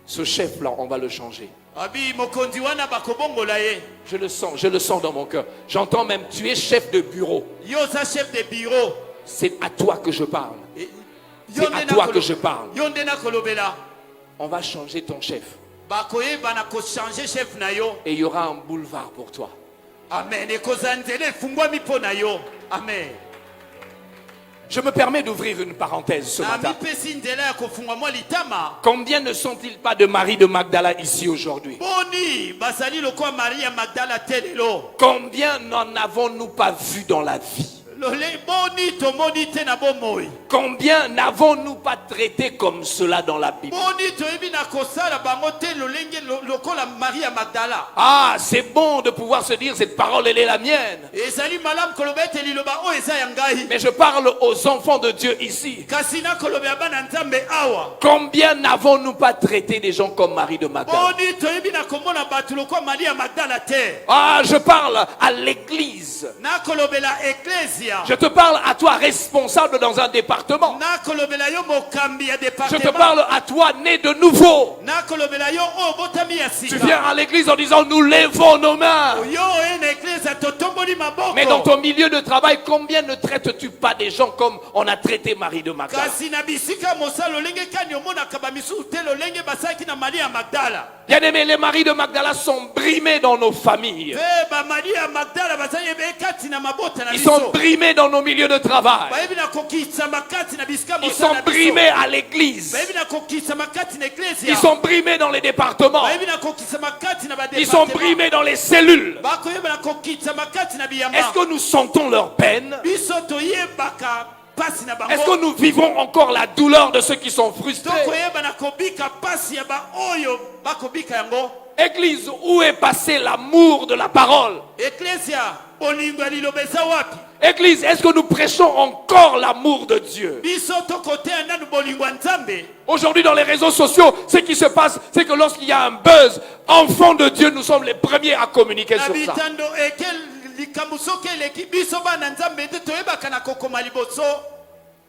Ce chef-là, on va le changer. abi mokonzi wana bakobongola ye Je le sens dans mon cœur. J'entends même, tu es chef de bureau. yo oza chef de bureau C'est à toi que je parle. E- C'est yo à nde toi nakolo- que je parle. yo nde nakolobela On va changer ton chef. bakoyeba na kochange chef na yo Et il y aura un boulevard pour toi. amen ekozala nzela efungwami mpo na yo amen Je me permets d'ouvrir une parenthèse ce na matin. mipesi nzela ya kofungwa mwa litama Combien ne sont-ils pas de Marie de Magdala ici aujourd'hui? boni bazali lokola maria magdala te lelo Combien n'en avons-nous pas vu dans la vie? boni tomoni te na bomoi Combien n'avons-nous pas traité comme cela dans la Bible? boni toyebi na kosala bango te lolenge lokola maria magdala Ah, c'est bon de pouvoir se dire cette parole, elle est la mienne. ezali malamu koloba ete liloba oyo eza ya ngai Mais je parle aux enfants de Dieu ici. kasi nakolobela bana nzambe awa Combien n'avons-nous pas traité des gens comme Marie de Magdala? boni toyebi na komona bato lokola maria magdala te Ah, je parle à l'église. nakolobela eklesia Je te parle à toi, responsable dans un département. nakolobela yo mokambi ya Je te departement parle à toi, né de nouveau. nakolobela yo oyo botami ya Tu sika viens à l'église en disant, nous lèvons nos mains. yo oye na eklesia totomboli Mais dans maboko ton milieu de travail, combien ne traites-tu pas des gens comme on a traité Marie de Magdala? kasi na bisika mosala lolenge kani omonaka bamisusu te lolenge basalaki na maria magdala Bien-aimés, les maris de Magdala sont brimés dans nos familles. mpe bamaria magdala bazali ekati na mabota na Ils sont biso brimés dans nos milieux de travail. bayebi na kokisa makati na bisika Ils mosala sont na biso brimés à l'église. bayebi na kokisa makati na eklesia Ils sont brimés dans les départements. bayebi na kokisa makati na Ils sont badepartement brimés dans les cellules. bakoyeba na kokisa makati na biyamba Est-ce que nous sentons leur peine? biso toyebaka pasi na Est-ce que bango nous vivons encore la douleur de ceux qui sont frustrés? tokoyeba na kobika pasi ya baoyo bakobika yango Église, où est passé l'amour de la parole? eklesia bolingo ya liloba eza wapi Église, est-ce que nous prêchons encore l'amour de Dieu? biso tokoteya nanu bolingo ya nzambe Aujourd'hui, dans les réseaux sociaux, ce qui se passe, c'est que lorsqu'il y a un buzz, enfants de Dieu, nous sommes les premiers à communiquer na sur ça. bitando eke likambo soki eleki biso bana nzambe te toyebaka na kokoma liboso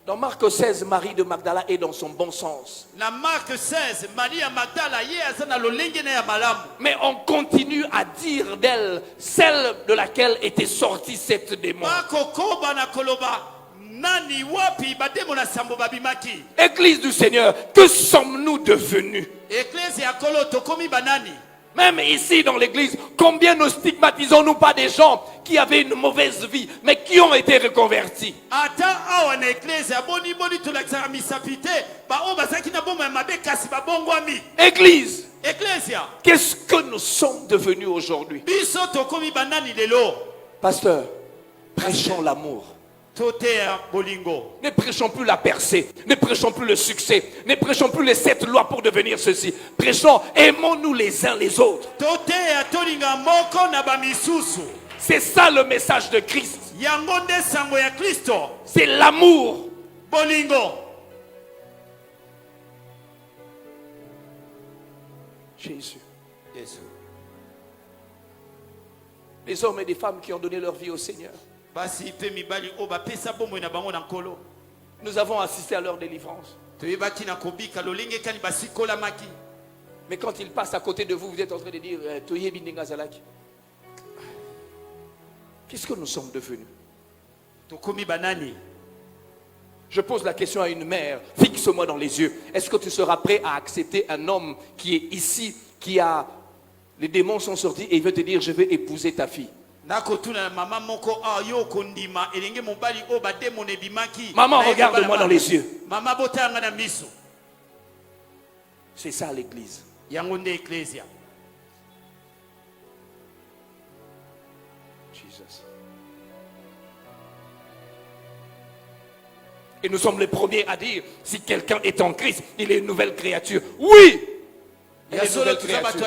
Dans Marc 16, Marie de Magdala est dans son bon sens. na mark 16 maria magdala ye aza na lolenge na ya malamu Mais on continue à dire d'elle, celle de laquelle était sortie cette démon. bakokoba na koloba nani wapi bademo na sambo babimaki Église du Seigneur, que sommes-nous devenus? eklesi ya kolo tokomi banani Même ici dans l'église, combien ne stigmatisons-nous pas des gens qui avaient une mauvaise vie, mais qui ont été reconvertis? ata awa na eklesi ya boni tolakisaka misapi te baoyo bazalaki na bomo ya mabe kasi babongwami Église, eklesia qu'est-ce que nous sommes devenus aujourd'hui? biso tokomi banani lelo Pasteur, prêchons l'amour. toteya bolingo Ne prêchons plus la percée, ne prêchons plus le succès, ne prêchons plus les 7 lois pour devenir ceci. Prêchons, aimons-nous les uns les autres. toteya tolinga moko na bamisusu C'est ça le message de Christ. yango nde sango ya kristo C'est l'amour. bolingo Jésus. yesu Les hommes et des femmes qui ont donné leur vie au Seigneur. basi mpe mibali oyo bapesa bomoi na bango na nkolo Nous avons assisté à leur délivrance. toyebaki na kobika lolenge kani basikolamaki Mais quand ils passent à côté de vous, vous êtes en train de dire Toyebi Ndinga Zalaki. Qu'est-ce que nous sommes devenus? tokomi banani Je pose la question à une mère. Fixe-moi dans les yeux. Est-ce que tu seras prêt à accepter un homme qui est ici, qui a... Les démons sont sortis et il veut te dire je vais épouser ta fille. nakotuna na mama moko awa yo kondima elenge mobali oyo bademona ebimaki Maman, regarde-moi dans les yeux. mama botayanga na miso C'est ça l'église. yango nde eklesia Jesus. Et nous sommes les premiers à dire, si quelqu'un est en Christ, il est une nouvelle créature. Oui! Il est une nouvelle créature.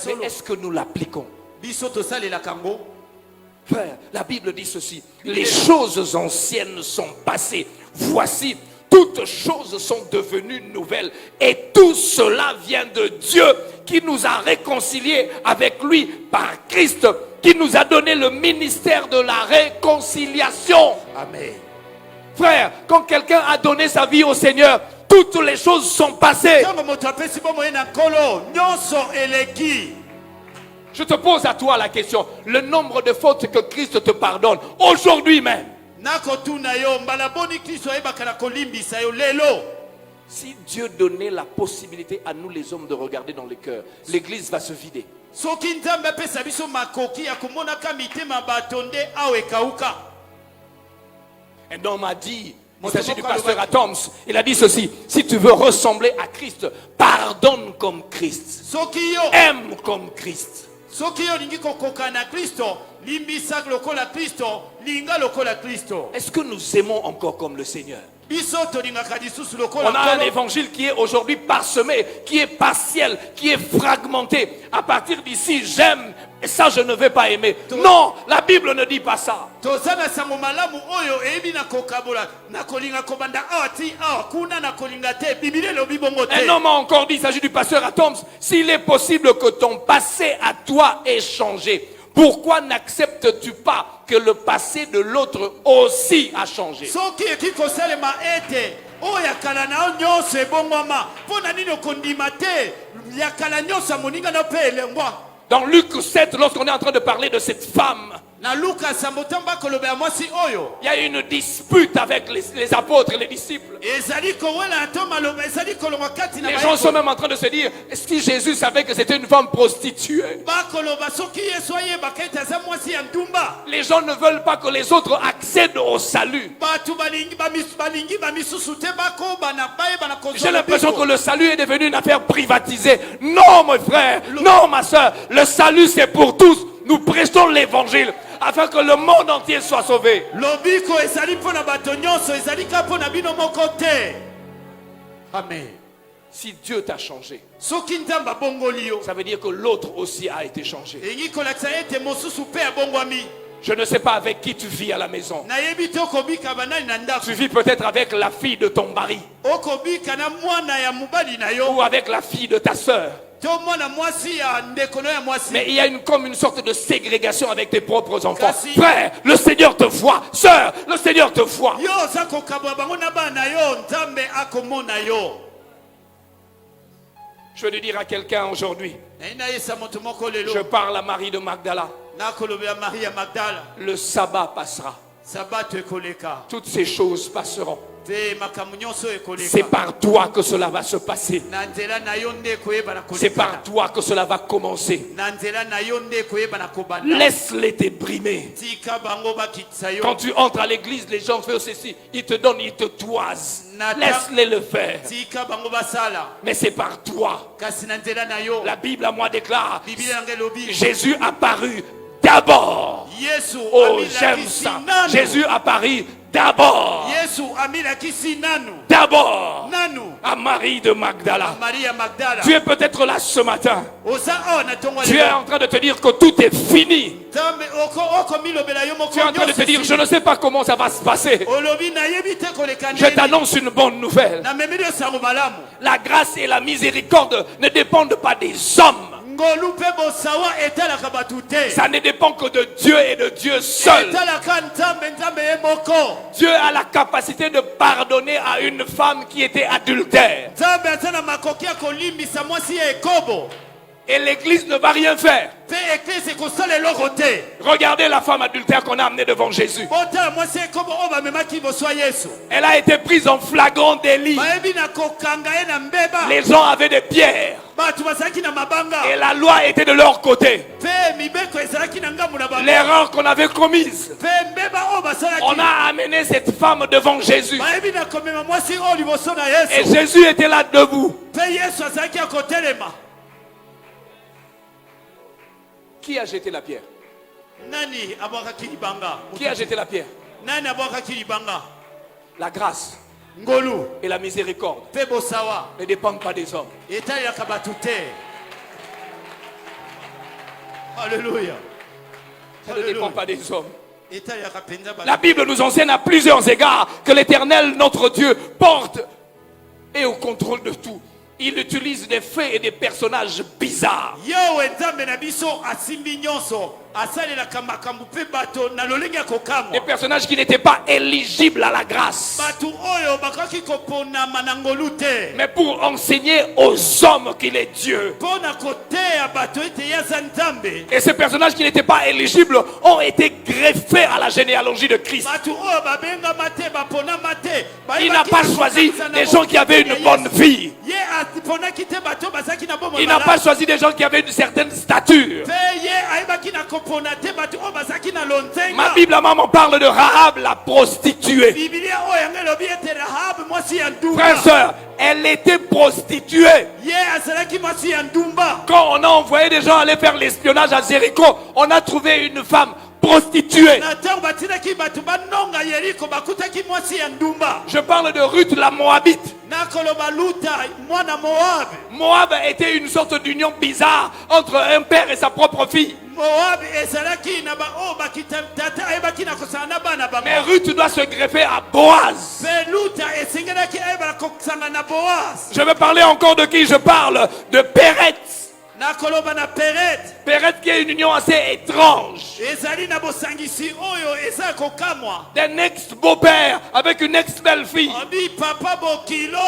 Mais est-ce que nous l'appliquons? Frère, la Bible dit ceci. Les choses anciennes sont passées. Voici, toutes choses sont devenues nouvelles. Et tout cela vient de Dieu qui nous a réconciliés avec lui par Christ, qui nous a donné le ministère de la réconciliation. Amen. Frère, quand quelqu'un a donné sa vie au Seigneur, toutes les choses sont passées. Je te pose à toi la question. Le nombre de fautes que Christ te pardonne aujourd'hui même. Si Dieu donnait la possibilité à nous les hommes de regarder dans le cœur, l'église va se vider. Un homme a dit, il s'agit du pasteur Atoms, il a dit ceci: si tu veux ressembler à Christ, pardonne comme Christ, aime comme Christ. Est-ce que nous aimons encore comme le Seigneur? On a un évangile qui est aujourd'hui parsemé, qui est partiel, qui est fragmenté. À partir d'ici, j'aime et ça je ne vais pas aimer. Non, la Bible ne dit pas ça. Un homme a encore dit, il s'agit du pasteur Atoms, s'il est possible que ton passé à toi ait changé, pourquoi n'acceptes-tu pas que le passé de l'autre aussi a changé? Dans Luc 7, lorsqu'on est en train de parler de cette femme, il y a une dispute avec les apôtres et les disciples. Les gens sont même en train de se dire, est-ce que Jésus savait que c'était une femme prostituée? Les gens ne veulent pas que les autres accèdent au salut. J'ai l'impression que le salut est devenu une affaire privatisée. Non, mon frère, non, ma soeur, le salut c'est pour tous. Nous prêchons l'évangile afin que le monde entier soit sauvé. Amen. Si Dieu t'a changé, ça veut dire que l'autre aussi a été changé. Je ne sais pas avec qui tu vis à la maison. Tu vis peut-être avec la fille de ton mari, ou avec la fille de ta soeur. Mais il y a comme une sorte de ségrégation avec tes propres enfants. Frère, le Seigneur te voit. Sœur, le Seigneur te voit. Je veux lui dire à quelqu'un aujourd'hui, je parle à Marie de Magdala. Le sabbat passera. Toutes ces choses passeront. C'est par toi que cela va se passer. C'est par toi que cela va commencer. Laisse-les te brimer. Quand tu entres à l'église, les gens font ceci. Ils te donnent, ils te toisent. Laisse-les le faire. Mais c'est par toi. La Bible à moi déclare, Jésus apparut d'abord. Oh, j'aime ça. Jésus apparut d'abord. D'abord à Marie de Magdala. Tu es peut-être là ce matin. Tu es en train de te dire que tout est fini. Tu es en train de te dire, je ne sais pas comment ça va se passer. Je t'annonce une bonne nouvelle. La grâce et la miséricorde ne dépendent pas des hommes. Ça ne dépend que de Dieu et de Dieu seul. Dieu a la capacité de pardonner à une femme qui était adultère. Et l'église ne va rien faire. Regardez la femme adultère qu'on a amenée devant Jésus. Elle a été prise en flagrant délit. Les gens avaient des pierres. Et la loi était de leur côté. L'erreur qu'on avait commise, on a amené cette femme devant Jésus. Et Jésus était là debout. Qui a jeté la pierre? Nani abwakaki libanga? Qui a jeté la pierre? Nani abwakaki libanga? La grâce Ngolu et la miséricorde pe bosawa ne dépendent pas des hommes. etalelaka bato te. Alléluia. Ça ne dépend pas des hommes. Etalelaka penza bato. La Bible nous enseigne à plusieurs égards que l'Éternel, notre Dieu, porte et est au contrôle de tout. Il utilise des faits et des personnages bizarres. Yawe nzambe na biso asimbi nyonso asalelaka makambo pe bato na lolenge ya Des kokamwa. personnages qui n'étaient pas éligibles à la grâce. Bato oyo bakoki koponama na ngolu te. Mais pour enseigner aux hommes qu'il est Dieu. Pona koteya bato ete ye aza nzambe. Et ces personnages qui n'étaient pas éligibles ont été greffés à la généalogie de Christ. Bato oyo babengama te baponama te. Il n'a pas choisi des gens qui avaient une bonne vie. Ye aponaki te bato bazaki na bomoi. Il n'a pas choisi des gens qui avaient une certaine stature. Pe ye ayebaki na kopona te bato oyo bazaki na lonzenga. Ma Bible à maman parle de Rahab la prostituée. Biblia oyo yango elobi ete Rahab mwasi ya ndumba. Frères et sœurs, elle était prostituée. Ye azalaki mwasi ya ndumba. Quand on a envoyé des gens aller faire l'espionnage à Jéricho, on a trouvé une femme prostituée. Na ntango batinaki bato banonga Yeriko bakutaki mwasi ya ndumba. Je parle de Ruth la Moabite. Nakoloba Luta mwana Moab. Moab était une sorte d'union bizarre entre un père et sa propre fille. Moab ezalaki na ba o bakitata ayebaki na kosala na bana bango. Mais Ruth doit se greffer à Boaz. Pe Luta esengelaki ayeba kosanga na Boaz. Je vais parler encore de qui? Je parle de Péret. Nakoloba na Peret. Péret qui est une union assez étrange. Ezali na bosangisi oyo eza kokamwa. D'un ex-beau-père avec une ex-belle-fille. Abi papa bokilo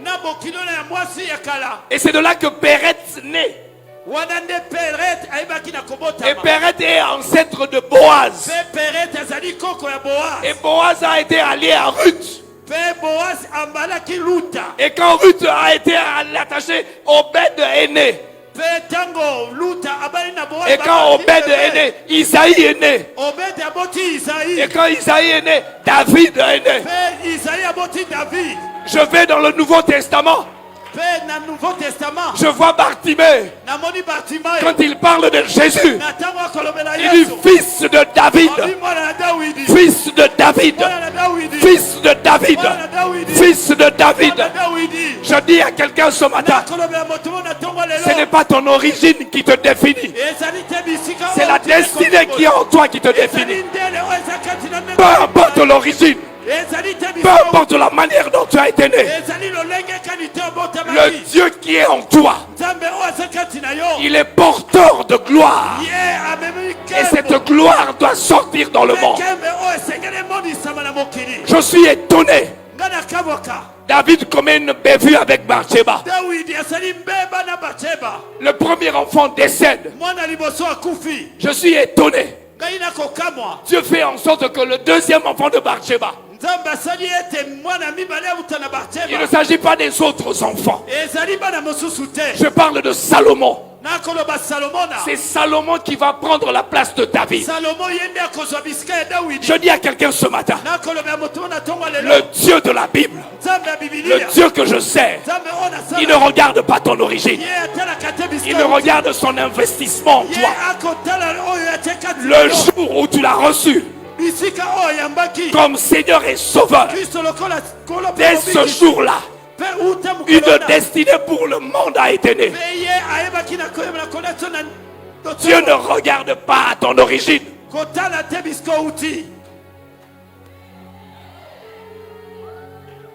na bokilo na mwasi ya kala. Et c'est de là que Péret naît. Wadande Peret ayebaki na kobota. Et Péret est ancêtre de Boaz. Pe Peret azali koko ya Boaz. Et Boaz a été allié à Ruth. Pe Boaz ambalaki Luta. Et quand Ruth a été attachée, Obed est né. Pe tango Luta abali na Boaz. Et quand Obed est né, Isaïe est né. Obed aboti Isaïe. Et quand Isaïe est né, David est né. Pe Isaïe aboti David. Je vais dans le Nouveau Testament. Pe na Nouveau Testament. Je vois Bartimée. Namoni Bartimae. Quand il parle de Jésus, Na tango akolobela il dit Yesu. fils de David. Abi mwana na Dawidi. Fils de David. Mwana na Dawidi. Fils de David. Mwana na Dawidi. Fils de David. Mwana na Dawidi. Je dis à quelqu'un ce matin, Nakolobela moto mo na tongo lelo. ce n'est pas ton origine qui te définit. Ezali te bisika C'est oyo la otikaki destinée qui est en toi qui te Ezali définit. ndele oyo eza kati na ndenge Peu oyo importe l'origine, ezali te peu bisika oyo importe la manière dont tu as été né, ezali lolenge kani te le obotamaki Dieu qui est en toi, nzambe oyo aza kati na yo il est porteur de gloire. ye amemi Et cette gloire doit sortir dans le monde. kembe oyo esengeli emonisama na mokili Je suis étonné. nga nakamwaka David commet une bévue avec Bathsheba. dawidi asali mbeba na batsheba Le premier enfant décède. mwana liboso akufi Je suis étonné. ngai nakokamwa Dieu fait en sorte que le deuxième enfant de Bathsheba, nzambe asali ete mwana mibale abuta na il ne batsheba s'agit pas des autres enfants. ezali bana mosusu te Je parle de Salomon. nakoloba salomona C'est Salomon qui va prendre la place de David. salomo ye nde akozwa bisika ya dawidi Je dis à quelqu'un ce matin, nakoloba moto na tongo le lelo Dieu de la Bible, nzambe ya le bibilia Dieu que je sers, nzambe oyo il ne nasala regarde pas ton origine. ye atalaka te Il bisika ne regarde son investissement en ye toi. akotala oyo atie kati na Le yo. jour où tu l'as reçu bisika oyo yambaki comme Seigneur et Sauveur, kristo lokola kolo dès ce jour-là, pe uta une mokolo na destinée pour le monde a été née. pe ye ayebaki na koyeba na konatio na Dieu ne regarde pas à ton origine. kotala te bisika uti.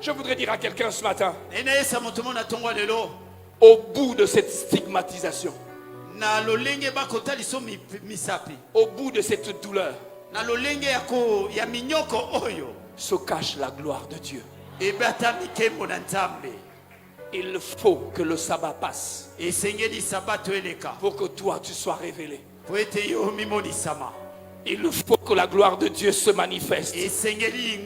Je voudrais dire à quelqu'un ce matin, enayesa moto mo na tongo lelo au bout de cette stigmatisation, na lolenge bakotaliso misapi au bout de cette douleur, na lolenge ya minyoko oyo se cache la gloire de Dieu. ebata mikembo na nzambe Il faut que le sabbat passe esengeli sabato eleka pour que toi tu sois révélé. po ete yo mimonisama Il faut que la gloire de Dieu se manifeste esengeli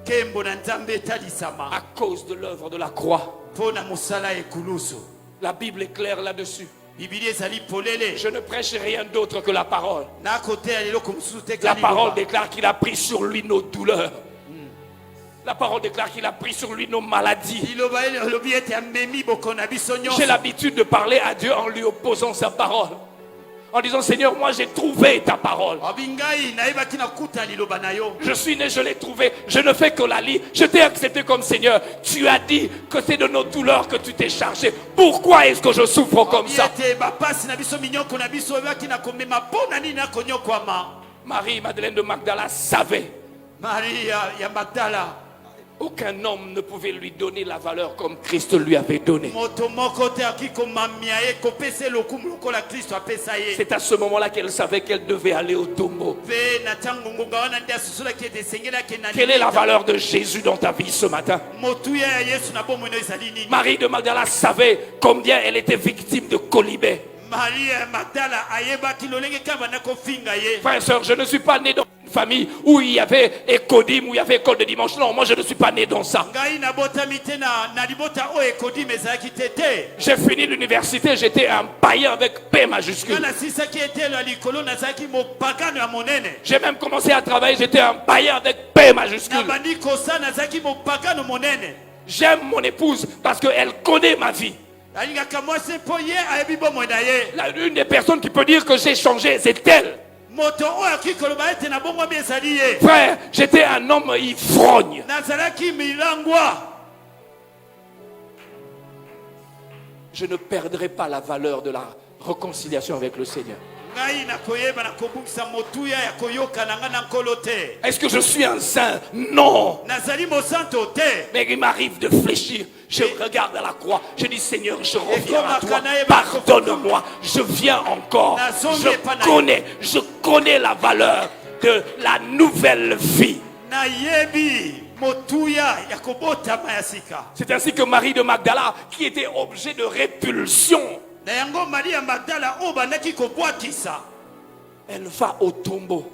nkembo na nzambe etalisama à cause de l'œuvre de la croix. mpo na mosala ekulusu. La Bible est claire là-dessus. Biblia ezali polele Je ne prêche rien d'autre que la parole. nakoteya eloko mosusu te La kali parole loba. déclare qu'il a pris sur lui nos douleurs. La parole déclare qu'il a pris sur lui nos maladies. liloba ele olobi ete amemi boko na biso J'ai nyonso. l'habitude de parler à Dieu en lui opposant sa parole. en disant Seigneur, moi j'ai trouvé ta parole. Abingai naibaki nakuta liloba na yo. Je suis né, je l'ai trouvé. Je ne fais que la lire. Je t'ai accepté comme Seigneur. Tu as dit que c'est de nos douleurs que tu t'es chargé. Pourquoi est-ce que je souffre comme ça? Marie-Madeleine de Magdala savait. Maria ya Magdala. Aucun homme ne pouvait lui donner la valeur comme Christ lui avait donné. C'est à ce moment-là qu'elle savait qu'elle devait aller au tombeau. Quelle est la valeur de Jésus dans ta vie ce matin? Marie de Magdala savait combien elle était victime de colibé. Frères et sœurs, je ne suis pas né dans une famille où il y avait écodim, où il y avait école de dimanche. Non, moi je ne suis pas né dans ça. J'ai fini l'université, j'étais un païen avec P majuscule. J'ai même commencé à travailler, j'étais un païen avec P majuscule. J'aime mon épouse parce qu'elle connaît ma vie. Une des personnes qui peut dire que j'ai changé, c'est elle. Frère, j'étais un homme ivrogne. Je ne perdrai pas la valeur de la réconciliation avec le Seigneur. Est-ce que je suis un saint? Non. Mais il m'arrive de fléchir. Je regarde à la croix. Je dis Seigneur, je reviens à toi. Pardonne-moi. Je viens encore. Je connais la valeur de la nouvelle vie. C'est ainsi que Marie de Magdala, qui était objet de répulsion, elle va au tombeau.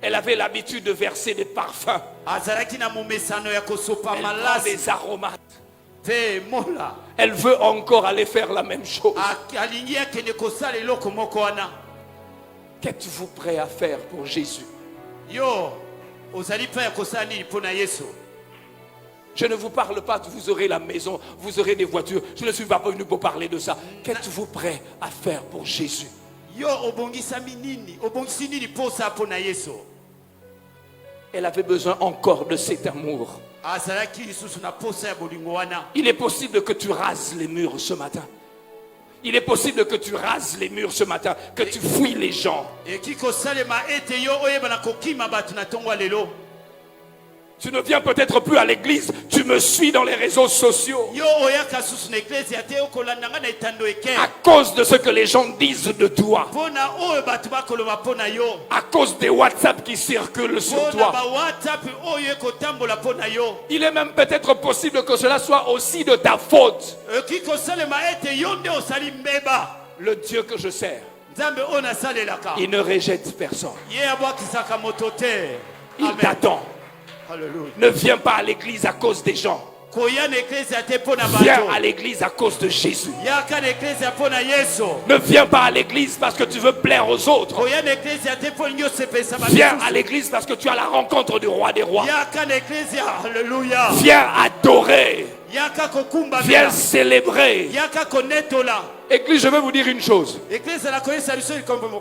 Elle avait l'habitude de verser des parfums. Elle prend des aromates. Elle veut encore aller faire la même chose. Qu'êtes-vous prêt à faire pour Jésus? Je ne vous parle pas, vous aurez la maison, vous aurez des voitures. Je ne suis pas venu pour parler de ça. Qu'êtes-vous prêt à faire pour Jésus? Elle avait besoin encore de cet amour. Il est possible que tu rases les murs ce matin. Il est possible que tu rases les murs ce matin, que tu fuis les gens. Tu ne viens peut-être plus à l'église, tu me suis dans les réseaux sociaux. À cause de ce que les gens disent de toi. À cause des WhatsApp qui circulent sur toi. Il est même peut-être possible que cela soit aussi de ta faute. Le Dieu que je sers, il ne rejette personne. Il t'attend. Ne viens pas à l'église à cause des gens. Viens à l'église à cause de Jésus. Ne viens pas à l'église parce que tu veux plaire aux autres. Viens à l'église parce que tu as la rencontre du roi des rois. Viens adorer. Viens célébrer. Église, je veux vous dire une chose.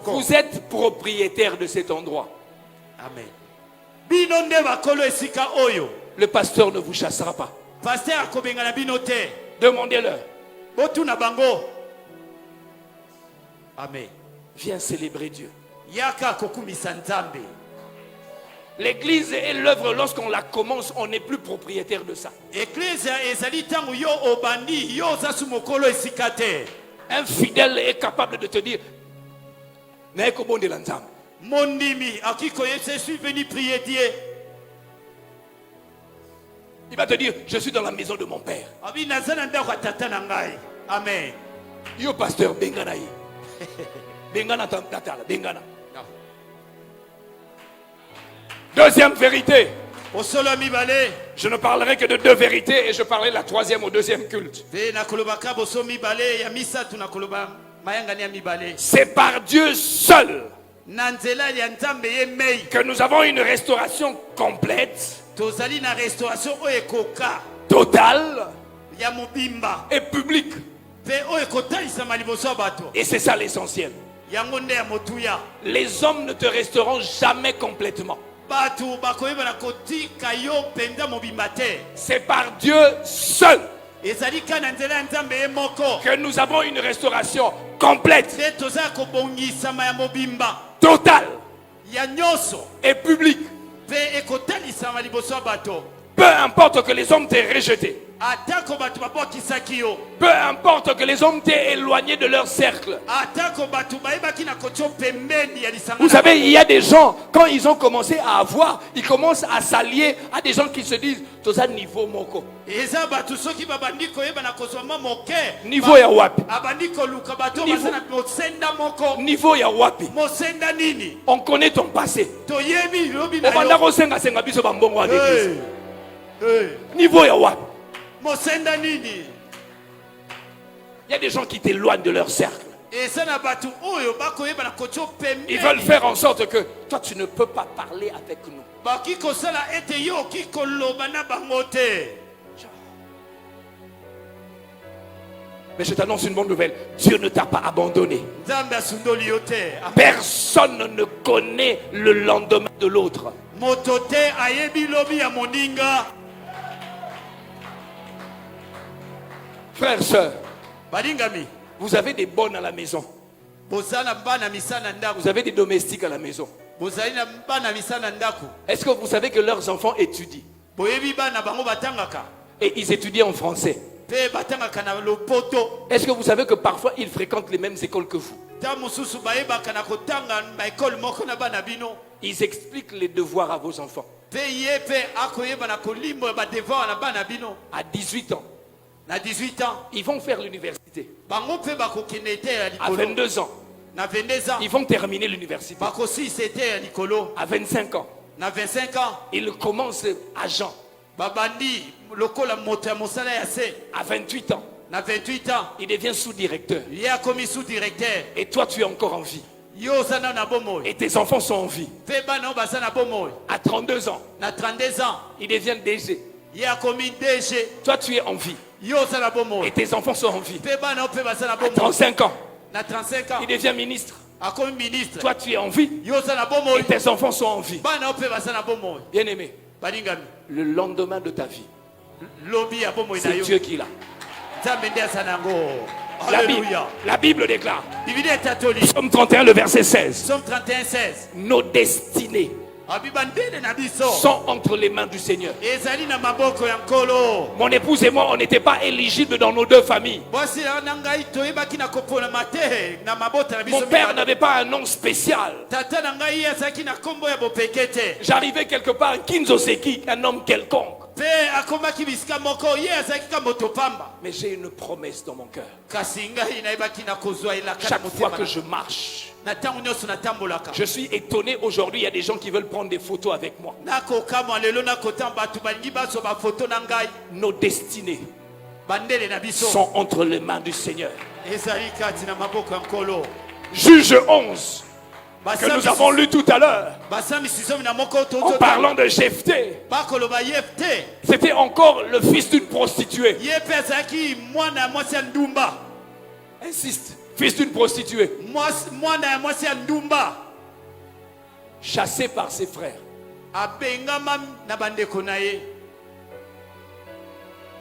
Vous êtes propriétaire de cet endroit. Amen. Le pasteur ne vous chassera pas. Demandez-leur. Amen. Viens célébrer Dieu. L'église et l'œuvre, lorsqu'on la commence, on n'est plus propriétaire de ça. Un fidèle est capable de te dire, Mondimi, je suis venu prier Dieu. Il va te dire, je suis dans la maison de mon père. Amen. Yo pasteur Bengana. Bengana tatala, Bengana. Deuxième vérité. Je ne parlerai que de deux vérités et je parlerai de la troisième au deuxième culte. C'est par Dieu seul que nous avons une restauration complète, totale et publique. pe oyo ekotalisama liboso ya bato. Et c'est ça l'essentiel. Yango nde ya motuya. Les hommes ne te resteront jamais complètement. Bato bakoyeba na kotika yo penza mobimba te. C'est par Dieu seul Ezali kana nzela ya Nzambe ye moko. que nous avons une restauration complète, Te toza kobongisama ya mobimba totale ya nyonso et publique. pe ekotalisama liboso ya bato. Peu importe que les hommes t'aient rejeté. Atako bato babwakisaki yo. Peu importe que les hommes t'aient éloigné de leur cercle. Atako bato bayebaki na kotio pembeni ya lisanga. Vous savez, il y a des gens, quand ils ont commencé à avoir, ils commencent à s'allier à des gens qui se disent, tout ça niveau moko. Eza bato soki babandi koyeba na kozwa moke. Niveau ya wapi. Abandi koluka bato Niveau. basana mosenda moko. Niveau ya wapi. Mosenda nini? On connaît ton passé. Toyebi lobi na Obanda yo. kosenga senga biso bambongo à l'église. Hey. Niveau ya wapi. Mosenda nini? Il y a des gens qui t'éloignent de leur cercle. Eza na bato oyo bakoyeba na kotio pembeni. Ils veulent faire en sorte que toi tu ne peux pas parler avec nous. Baki kosala ete yo ki koloba na bango te. Mais je t'annonce une bonne nouvelle. Dieu ne t'a pas abandonné. Nzambe asundoli yo te. Personne ne connaît le lendemain de l'autre. Moto te ayebi lobi ya moninga. Frères, sœurs, Balingami. vous avez des bonnes à la maison. Bozana bana misana ndaku. Vous avez des domestiques à la maison. Bozali na bana misana ndaku. Est-ce que vous savez que leurs enfants étudient? Boyebi bana bango batangaka. Et ils étudient en français. Pe batangaka na lopoto. Est-ce que vous savez que parfois ils fréquentent les mêmes écoles que vous? Ta mususu bayebaka na kotanga ba école moko na bana bino. Ils expliquent les devoirs à vos enfants. Pe ye pe akoyeba na kolimbo ba devoir na bana bino. À 18 ans, Na 18 ans. ils vont faire l'université. Bango pe bakokende te ya À likolo. 22 ans, Na 22 ans. ils vont terminer l'université. Bakosi c'était ya likolo. À 25 ans, Na 25 ans. ils commencent agent. Babandi lokola moto ya mosala ya se. À 28 ans, Na 28 ans. il devient sous-directeur. Ye akomi sous-directeur. Et toi, tu es encore en vie. Yo zana na bomoy. Et tes enfants sont en vie. Pe bana basa na bomoy. À 32 ans, Na 32 ans. il devient DG. Ye akomi DG. Toi, tu es en vie. Yo zana Et bomoy. tes enfants sont en vie. Pe bana pe basa na À bomoy. 35 ans, Na 35 ans. il devient ministre. Akomi ministre. Toi, tu es en vie. Yo zana bomoy. Et tes enfants sont en vie. Bana pe basa na bomoy. Bien-aimé, Balingami. le lendemain de ta vie, Lobi ya bomoy na c'est yo. Dieu qui l'a. Nzambe nde asanango. La Alléluia. Bible déclare, Biblia etatoli. Psaume 31, le verset 16, Somme 31:16. nos destinées Abiba ndene na biso. sont entre les mains du Seigneur. Ezali na maboko ya nkolo. Mon épouse et moi, on n'était pas éligibles dans nos deux familles. Bwasi na ngai toyebaki na kopona mate na mabota na biso. Mon père n'avait pas un nom spécial. Tata na ngai azaki na kombo ya bopekete. J'arrivais quelque part, Kinzoseki, un homme quelconque. Pe akomaki bisika moko ye azaki ka moto pamba. Mais j'ai une promesse dans mon cœur. Kasi ngai nayebaki na kozwa elaka na Chaque fois motema que na- je marche, na ntango nyonso natambolaka. je suis étonné aujourd'hui, il y a des gens qui veulent prendre des photos avec moi. Nakokamwa lelo nakotanga bato balingi bazwa bafoto na ngai. Nos destinées Bandele na biso. sont entre les mains du Seigneur. Ezali kati na maboko ya nkolo. Juge 11, que nous avons lu tout à l'heure, basamisi zomi na moko en parlant de Jephthé, bakoloba ye te. c'était encore le fils d'une prostituée. Ye pe azalaki mwana ya mwasi ya ndumba. Insiste, fils d'une prostituée, Mwana ya mwasi ya ndumba. chassé par ses frères. Abengama na bandeko na ye.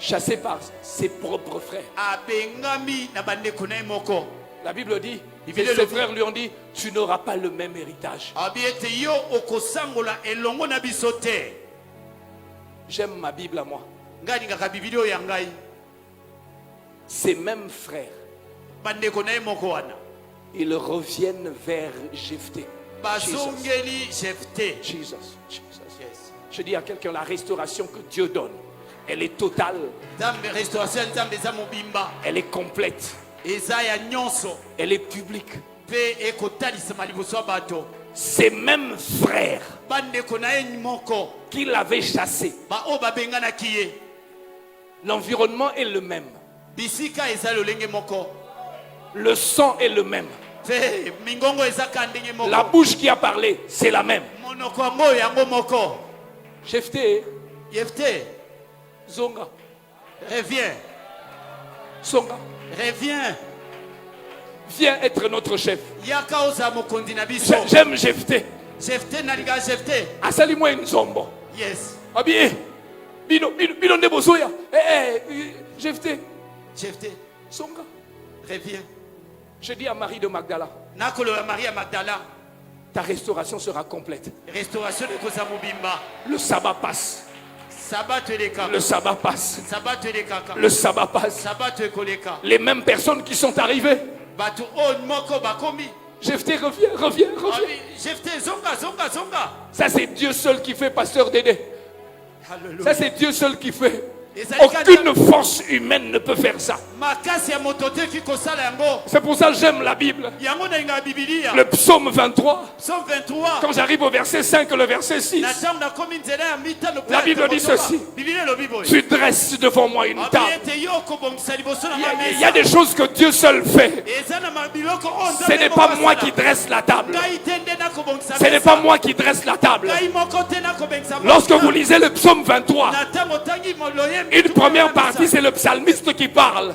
Chassé par ses propres frères. Abengami na bandeko na ye moko. La Bible dit, Il que vient ses le- frères lui ont dit, tu n'auras pas le même héritage. Abi ete yo okosangola elongo na biso te. J'aime ma Bible à moi. Ngai ningaka biblia oyo ya ngai. Ses mêmes frères, Bandeko na ye moko wana. ils reviennent vers Jephthé. Jesus. Bazongeli Jephthé. Jesus. Jesus. Yes. Je dis à quelqu'un, la restauration que Dieu donne, elle est totale, Nzambe restauration ya Nzambe eza mobimba. elle est complète, Eza ya nyonso. elle est publique. Pe ekotalisama liboso ya bato. Ces mêmes frères Bandeko na ye moko. qui l'avaient chassé, Oyo babenganaki ye. l'environnement est le même, Bisika eza lolenge moko. le sang est le même, Pe mingongo eza ka ndenge moko. la bouche qui a parlé, c'est la même. Monoko yango yango moko. Jephthé, Jephthé, Zonga, reviens. Songa, Reviens. Viens être notre chef. Yaka oza mokondi na biso. J'aime Jephté. Jephté nalinga Jephté. Asali-moi une zombo. Yes. Abi, bino nde bozoya. Jephté. Jephté. Songa. Reviens. Je dis à Marie de Magdala, Nakolo ya Maria Magdala. ta restauration sera complète. Restauration de koza mobimba. Le sabbat passe. Sabbat eleka. Le sabbat passe. Sabbat eleka. Le sabbat passe. Sabbat ekoleka. Les mêmes personnes qui sont arrivées. Batu on moko bakomi. Jephté, reviens. Jephté zonga. Ça c'est Dieu seul qui fait, pasteur Dédé. Alléluia. Ça c'est Dieu seul qui fait. Aucune force humaine ne peut faire ça. C'est pour ça que j'aime la Bible. Le psaume 23. Quand j'arrive au verset 5 et le verset 6. La Bible dit ceci. Tu dresses devant moi une table. Il y a des choses que Dieu seul fait. Ce n'est pas moi qui dresse la table. Ce n'est pas moi qui dresse la table. Lorsque vous lisez le psaume 23, une première partie, c'est le psalmiste qui parle.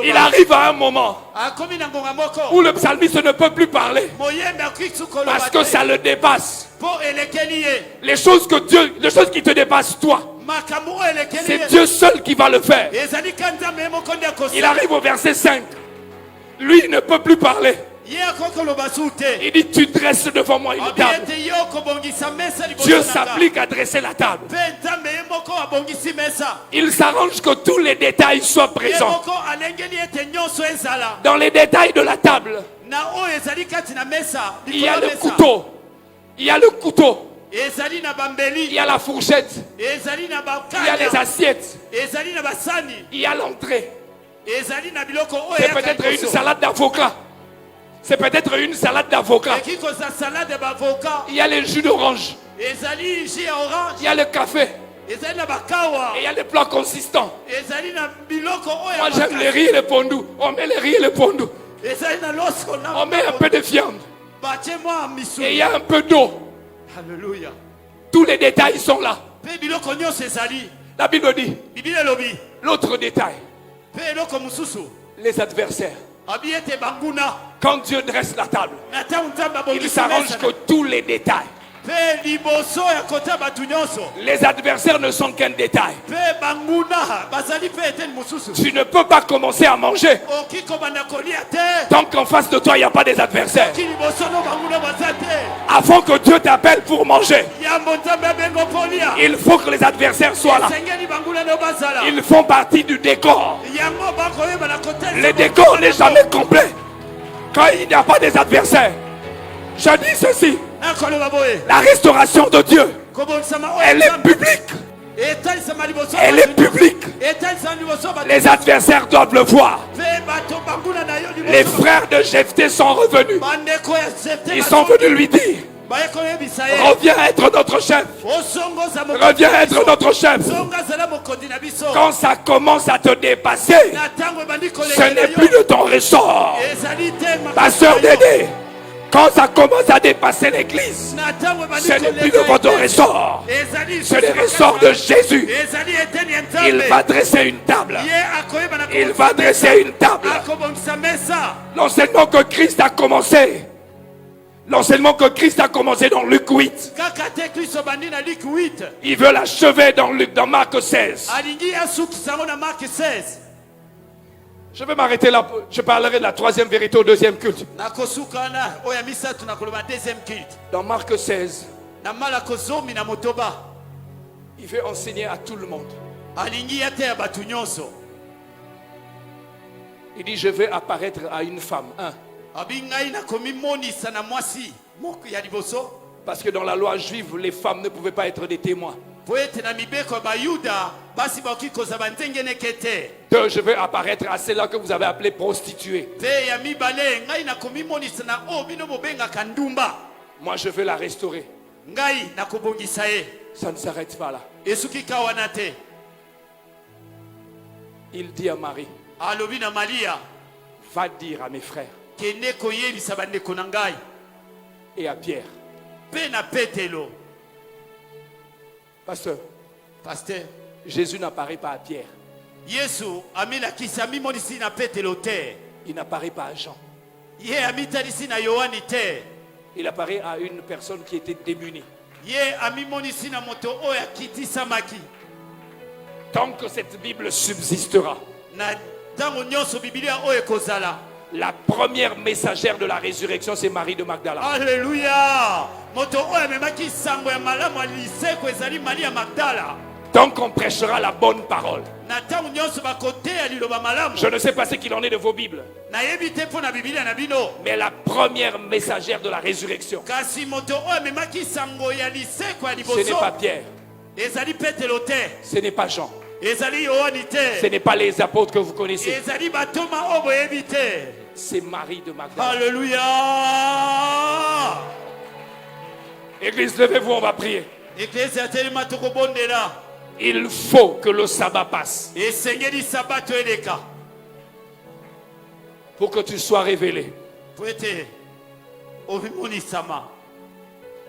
Il arrive à un moment où le psalmiste ne peut plus parler parce que ça le dépasse. Les choses qui te dépassent toi, c'est Dieu seul qui va le faire. Il arrive au verset 5. Lui, il ne peut plus parler. Il dit, tu dresses devant moi une table. Dieu s'applique à dresser la table. Il s'arrange que tous les détails soient présents. Dans les détails de la table, il y a le couteau. Il y a le couteau. Il y a la fourchette. Il y a les assiettes. Il y a l'entrée. C'est peut-être une salade d'avocat. C'est peut-être une salade d'avocat. Il y a les jus d'orange. Il y a le café. Et il y a les plats consistants. Moi j'aime les riz et les pondous. On met les riz et les pondous. On met un peu de viande. Et il y a un peu d'eau. Alléluia. Tous les détails sont là. La Bible dit. L'autre détail. Les adversaires. Quand Dieu dresse la table, il s'arrange que tous les détails. Les adversaires ne sont qu'un détail. Tu ne peux pas commencer à manger tant qu'en face de toi il n'y a pas des adversaires. Avant que Dieu t'appelle pour manger, il faut que les adversaires soient là. Ils font partie du décor. Le décor n'est jamais complet quand il n'y a pas des adversaires. Je dis ceci. La restauration de Dieu, elle est publique. Elle est publique. Les adversaires doivent le voir. Les frères de Jephté sont revenus. Ils sont venus lui dire, reviens être notre chef. Reviens être notre chef. Quand ça commence à te dépasser, ce n'est plus de ton ressort. Pasteur Dédé, quand ça commence à dépasser l'église, ce n'est plus de votre ressort. C'est le ressort de Jésus. Il va dresser une table. Il va dresser une table. L'enseignement que Christ a commencé. L'enseignement que Christ a commencé dans Luc 8. Il veut l'achever dans Marc 16. Je vais m'arrêter là. Je parlerai de la troisième vérité au deuxième culte. Dans Marc 16, il veut enseigner à tout le monde. Il dit, je vais apparaître à une femme. Parce que dans la loi juive, les femmes ne pouvaient pas être des témoins. 2, je vais apparaître à celle-là que vous avez appelée prostituée. Moi, je vais la restaurer. Ça ne s'arrête pas là. Il dit à Marie, va dire à mes frères et à Pierre. Pasteur, Jésus n'apparaît pas à Pierre. Yesu amilakisa mimonisi na Petelo te. Il n'apparaît pas à Jean. Ye amitalisi na Yohani te. Il apparaît à une personne qui était démunie. Ye amimonisi na moto oyo akitisamaki. Tant que cette Bible subsistera, Na tango nyonso Biblia oyo ekozala. la première messagère de la résurrection, c'est Marie de Magdala. Alléluia. Moto oyo amemaki sango ya malamu aliseko ezali Maria Magdala. Tant qu'on prêchera la bonne parole. Na tango nyonso bakoteya liloba malamu. Je ne sais pas ce qu'il en est de vos Bibles, Nayebi te mpo na Biblia na bino. mais la première messagère de la résurrection, Kasi moto oyo amemaki sango ya liseko ya ce n'est liboso. pas Pierre, Ezali Petelo te. ce n'est pas Jean, Ezali Yohani ce te. n'est pas les apôtres que vous connaissez, Ezali batoma oyo boyebi te. c'est Marie de Magdala. Alléluia. Église, levez-vous, on va prier. Eklezia telema tokobondela. Il faut que le sabbat passe Esengeli sabato eleka. pour que tu sois révélé. Po ete obimonisama.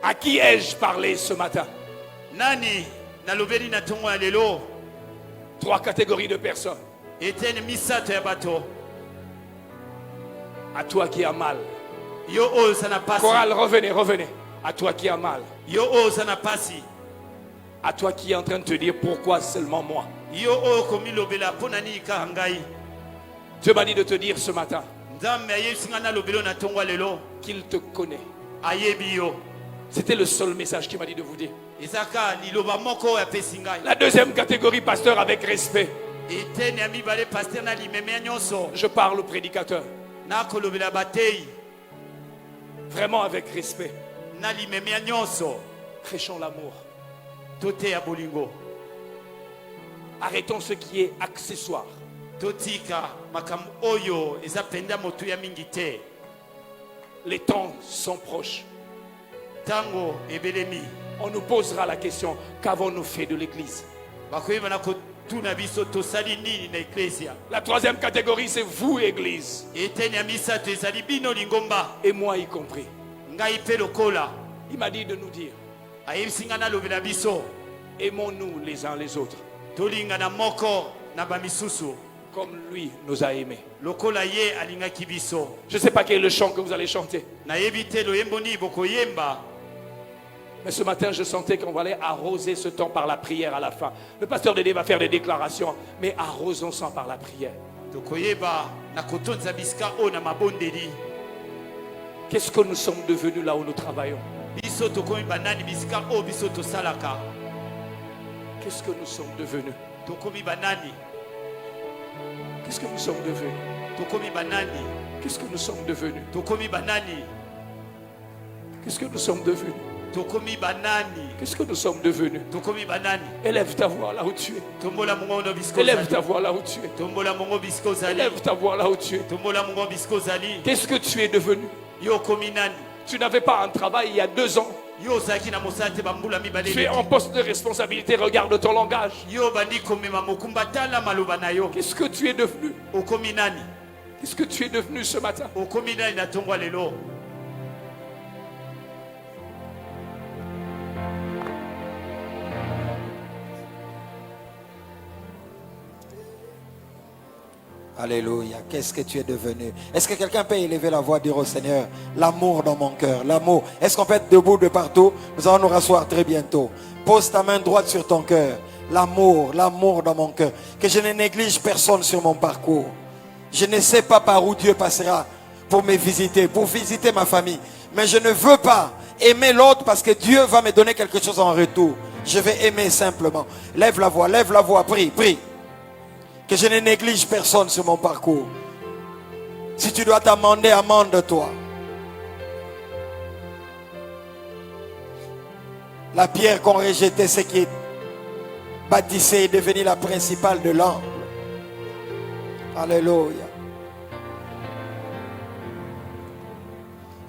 À qui ai-je parlé ce matin? Nani nalobeli na tongo ya lelo. 3 catégories de personnes. Etene misato ya bato. À toi qui as mal. Yo oyo sana pasi. Chorale, revenez, revenez. À toi qui as mal. Yo oyo sana pasi. À toi qui est en train de te dire pourquoi seulement moi. Yo oyo komilobela mpo nani kaka ngai. Dieu m'a dit de te dire ce matin Nzambe ayebisi ngai nalobelo na tongo ya lelo. qu'il te connaît. Ayebi yo. C'était le seul message qu'il m'a dit de vous dire. Ezaka liloba moko oyo apesi ngai. La deuxième catégorie, pasteur, avec respect. Etene ya mibale paster na limemea nyonso. Je parle au prédicateur. Nakolobela batei. Vraiment avec respect. Na limemea nyonso. Prêchons l'amour. Toteya bolingo. Arrêtons ce qui est accessoire. Totika makambo oyo eza penda motu ya mingi te. Les temps sont proches. Tango ebelemi. On nous posera la question, qu'avons-nous fait de l'Église? Bakoyeba na kotuna biso tosali nini na eklesia. La troisième catégorie, c'est vous, Église. Etene ya misato ezali bino lingomba. Et moi y compris. Ngai pe lokola. Il m'a dit de nous dire, Ayebisi ngai nalobela biso. aimons-nous les uns les autres, Tolingana moko na bamisusu. comme lui nous a aimés. Lokola ye alingaki biso. Je ne sais pas quel est le chant que vous allez chanter. Nayebi te loyembo nini bokoyemba. Mais ce matin, je sentais qu'on allait arroser ce temps par la prière à la fin. Le pasteur Dédé va faire des déclarations, mais arrosons ça par la prière. Tokoyeba na kotonza bisika o na mabondeli. Qu'est-ce que nous sommes devenus là où nous travaillons? Biso tokomi banani bisika o biso tosalaka. Qu'est-ce que nous sommes devenus? Tokomi banani. Qu'est-ce que nous sommes devenus? Tokomi banani. Qu'est-ce que nous sommes devenus? Tokomi banani. Qu'est-ce que nous sommes devenus? Tokomi banani. Qu'est-ce que nous sommes devenus? Tokomi banani. Élève ta voix là où tu es. Tombola mongo no bisiko Élève zali. ta voix là où tu es. Tombola mongo bisiko zali. Élève ta voix là où tu es. Tombola mongo bisiko zali. Qu'est-ce que tu es devenu? Yo komi nani. Tu n'avais pas un travail il y a 2 ans. Yo zaki na mosate bambula mibale. Tu es en poste de responsabilité, regarde ton langage. Yo bandi komema mokumba tala maloba na yo. Qu'est-ce que tu es devenu? Okomi nani. Qu'est-ce que tu es devenu ce matin? Okomi nani na tongo lelo. Alléluia. Qu'est-ce que tu es devenu? Est-ce que quelqu'un peut élever la voix, dire au Seigneur, l'amour dans mon cœur, l'amour? Est-ce qu'on peut être debout de partout? Nous allons nous rasseoir très bientôt. Pose ta main droite sur ton cœur. L'amour, l'amour dans mon cœur. Que je ne néglige personne sur mon parcours. Je ne sais pas par où Dieu passera pour me visiter, pour visiter ma famille. Mais je ne veux pas aimer l'autre parce que Dieu va me donner quelque chose en retour. Je vais aimer simplement. Lève la voix, prie, prie. Que je ne néglige personne sur mon parcours. Si tu dois t'amender, amende-toi. La pierre qu'on rejetait, ce qui bâtissait, est devenue la principale de l'angle. Alléluia.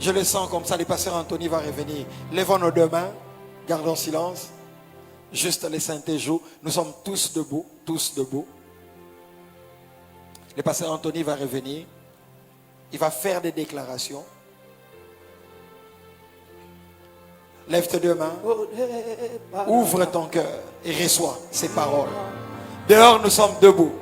Je le sens comme ça, le pasteur Anthony va revenir. Lèvons nos 2 mains, gardons silence. Juste les saintes joues. Nous sommes tous debout, tous debout. Le pasteur Anthony va revenir. Il va faire des déclarations. Lève tes 2 mains. Ouvre ton cœur et reçois ces paroles. Dehors, nous sommes debout.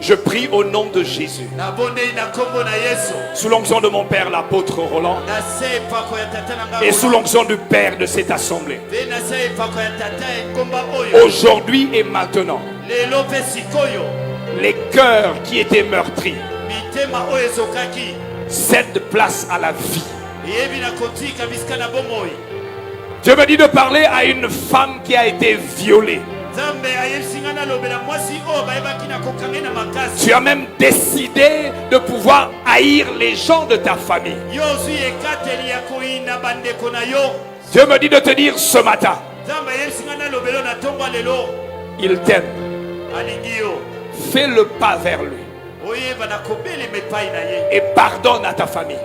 Je prie au nom de Jésus, sous l'onction de mon père l'apôtre Roland et sous l'onction du père de cette assemblée, aujourd'hui et maintenant, les cœurs qui étaient meurtris cèdent place à la vie. Dieu me dit de parler à une femme qui a été violée. Tu as même décidé de pouvoir haïr les gens de ta famille. Dieu me dit de te dire ce matin, il t'aime. Fais le pas vers lui et pardonne à ta famille.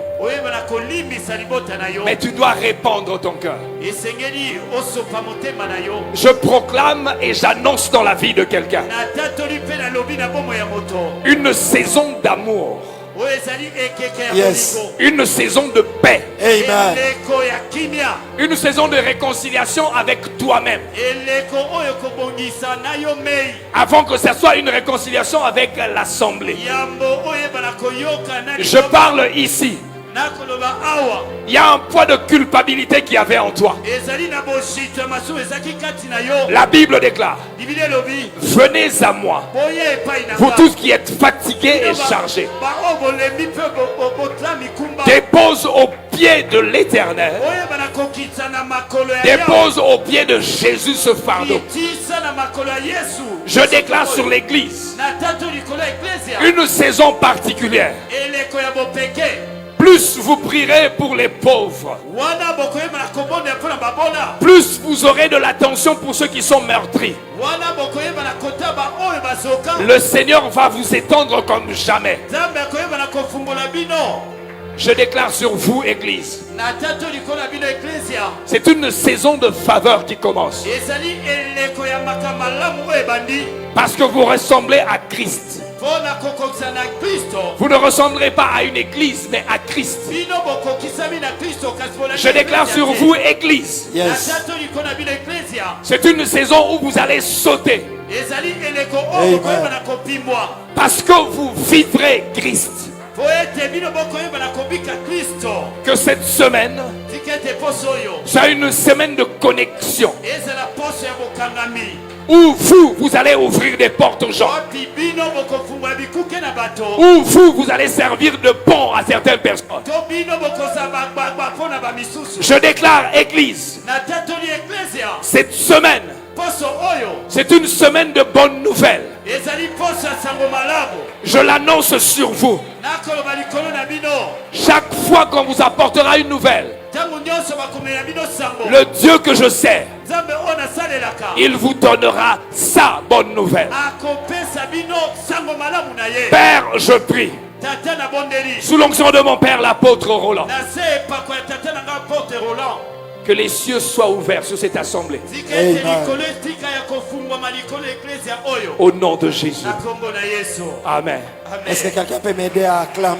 Mais tu dois répandre ton cœur. Je proclame et j'annonce dans la vie de quelqu'un une saison d'amour. Yes. Une saison de paix. Amen. Une saison de réconciliation avec toi-même. Avant que ce soit une réconciliation avec l'assemblée. Je parle ici. Il y a un poids de culpabilité qui avait en toi. La Bible déclare: venez à moi, vous tous qui êtes fatigués et chargés. Dépose au pied de l'Éternel. Dépose au pied de Jésus ce fardeau. Je déclare sur l'Église une saison particulière. Plus vous prierez pour les pauvres, plus vous aurez de l'attention pour ceux qui sont meurtris. Le Seigneur va vous étendre comme jamais. Je déclare sur vous, Église, c'est une saison de faveur qui commence. Parce que vous ressemblez à Christ. Vous ne ressemblerez pas à une église, mais à Christ. Je déclare sur vous, Église, Yes. c'est une saison où vous allez sauter. Amen. Parce que vous vivrez Christ. Que cette semaine soit une semaine de connexion. Où vous allez ouvrir des portes aux gens. Où vous allez servir de pont à certaines personnes. Je déclare, Église, cette semaine, c'est une semaine de bonnes nouvelles. Je l'annonce sur vous. Chaque fois qu'on vous apportera une nouvelle, le Dieu que je sers, il vous donnera sa bonne nouvelle. Père, je prie tata na bondeli Sous l'onction de mon père, l'apôtre Roland. na se epako ya tata na nga apôtre Roland. Que les cieux soient ouverts sur cette assemblée. Tika ete Amen. likolo etika ya kofungwama likolo eklezia oyo Au nom de Jésus. na kombo na Yesu. Amen. Amen. Est-ce que quelqu'un peut m'aider à acclamer?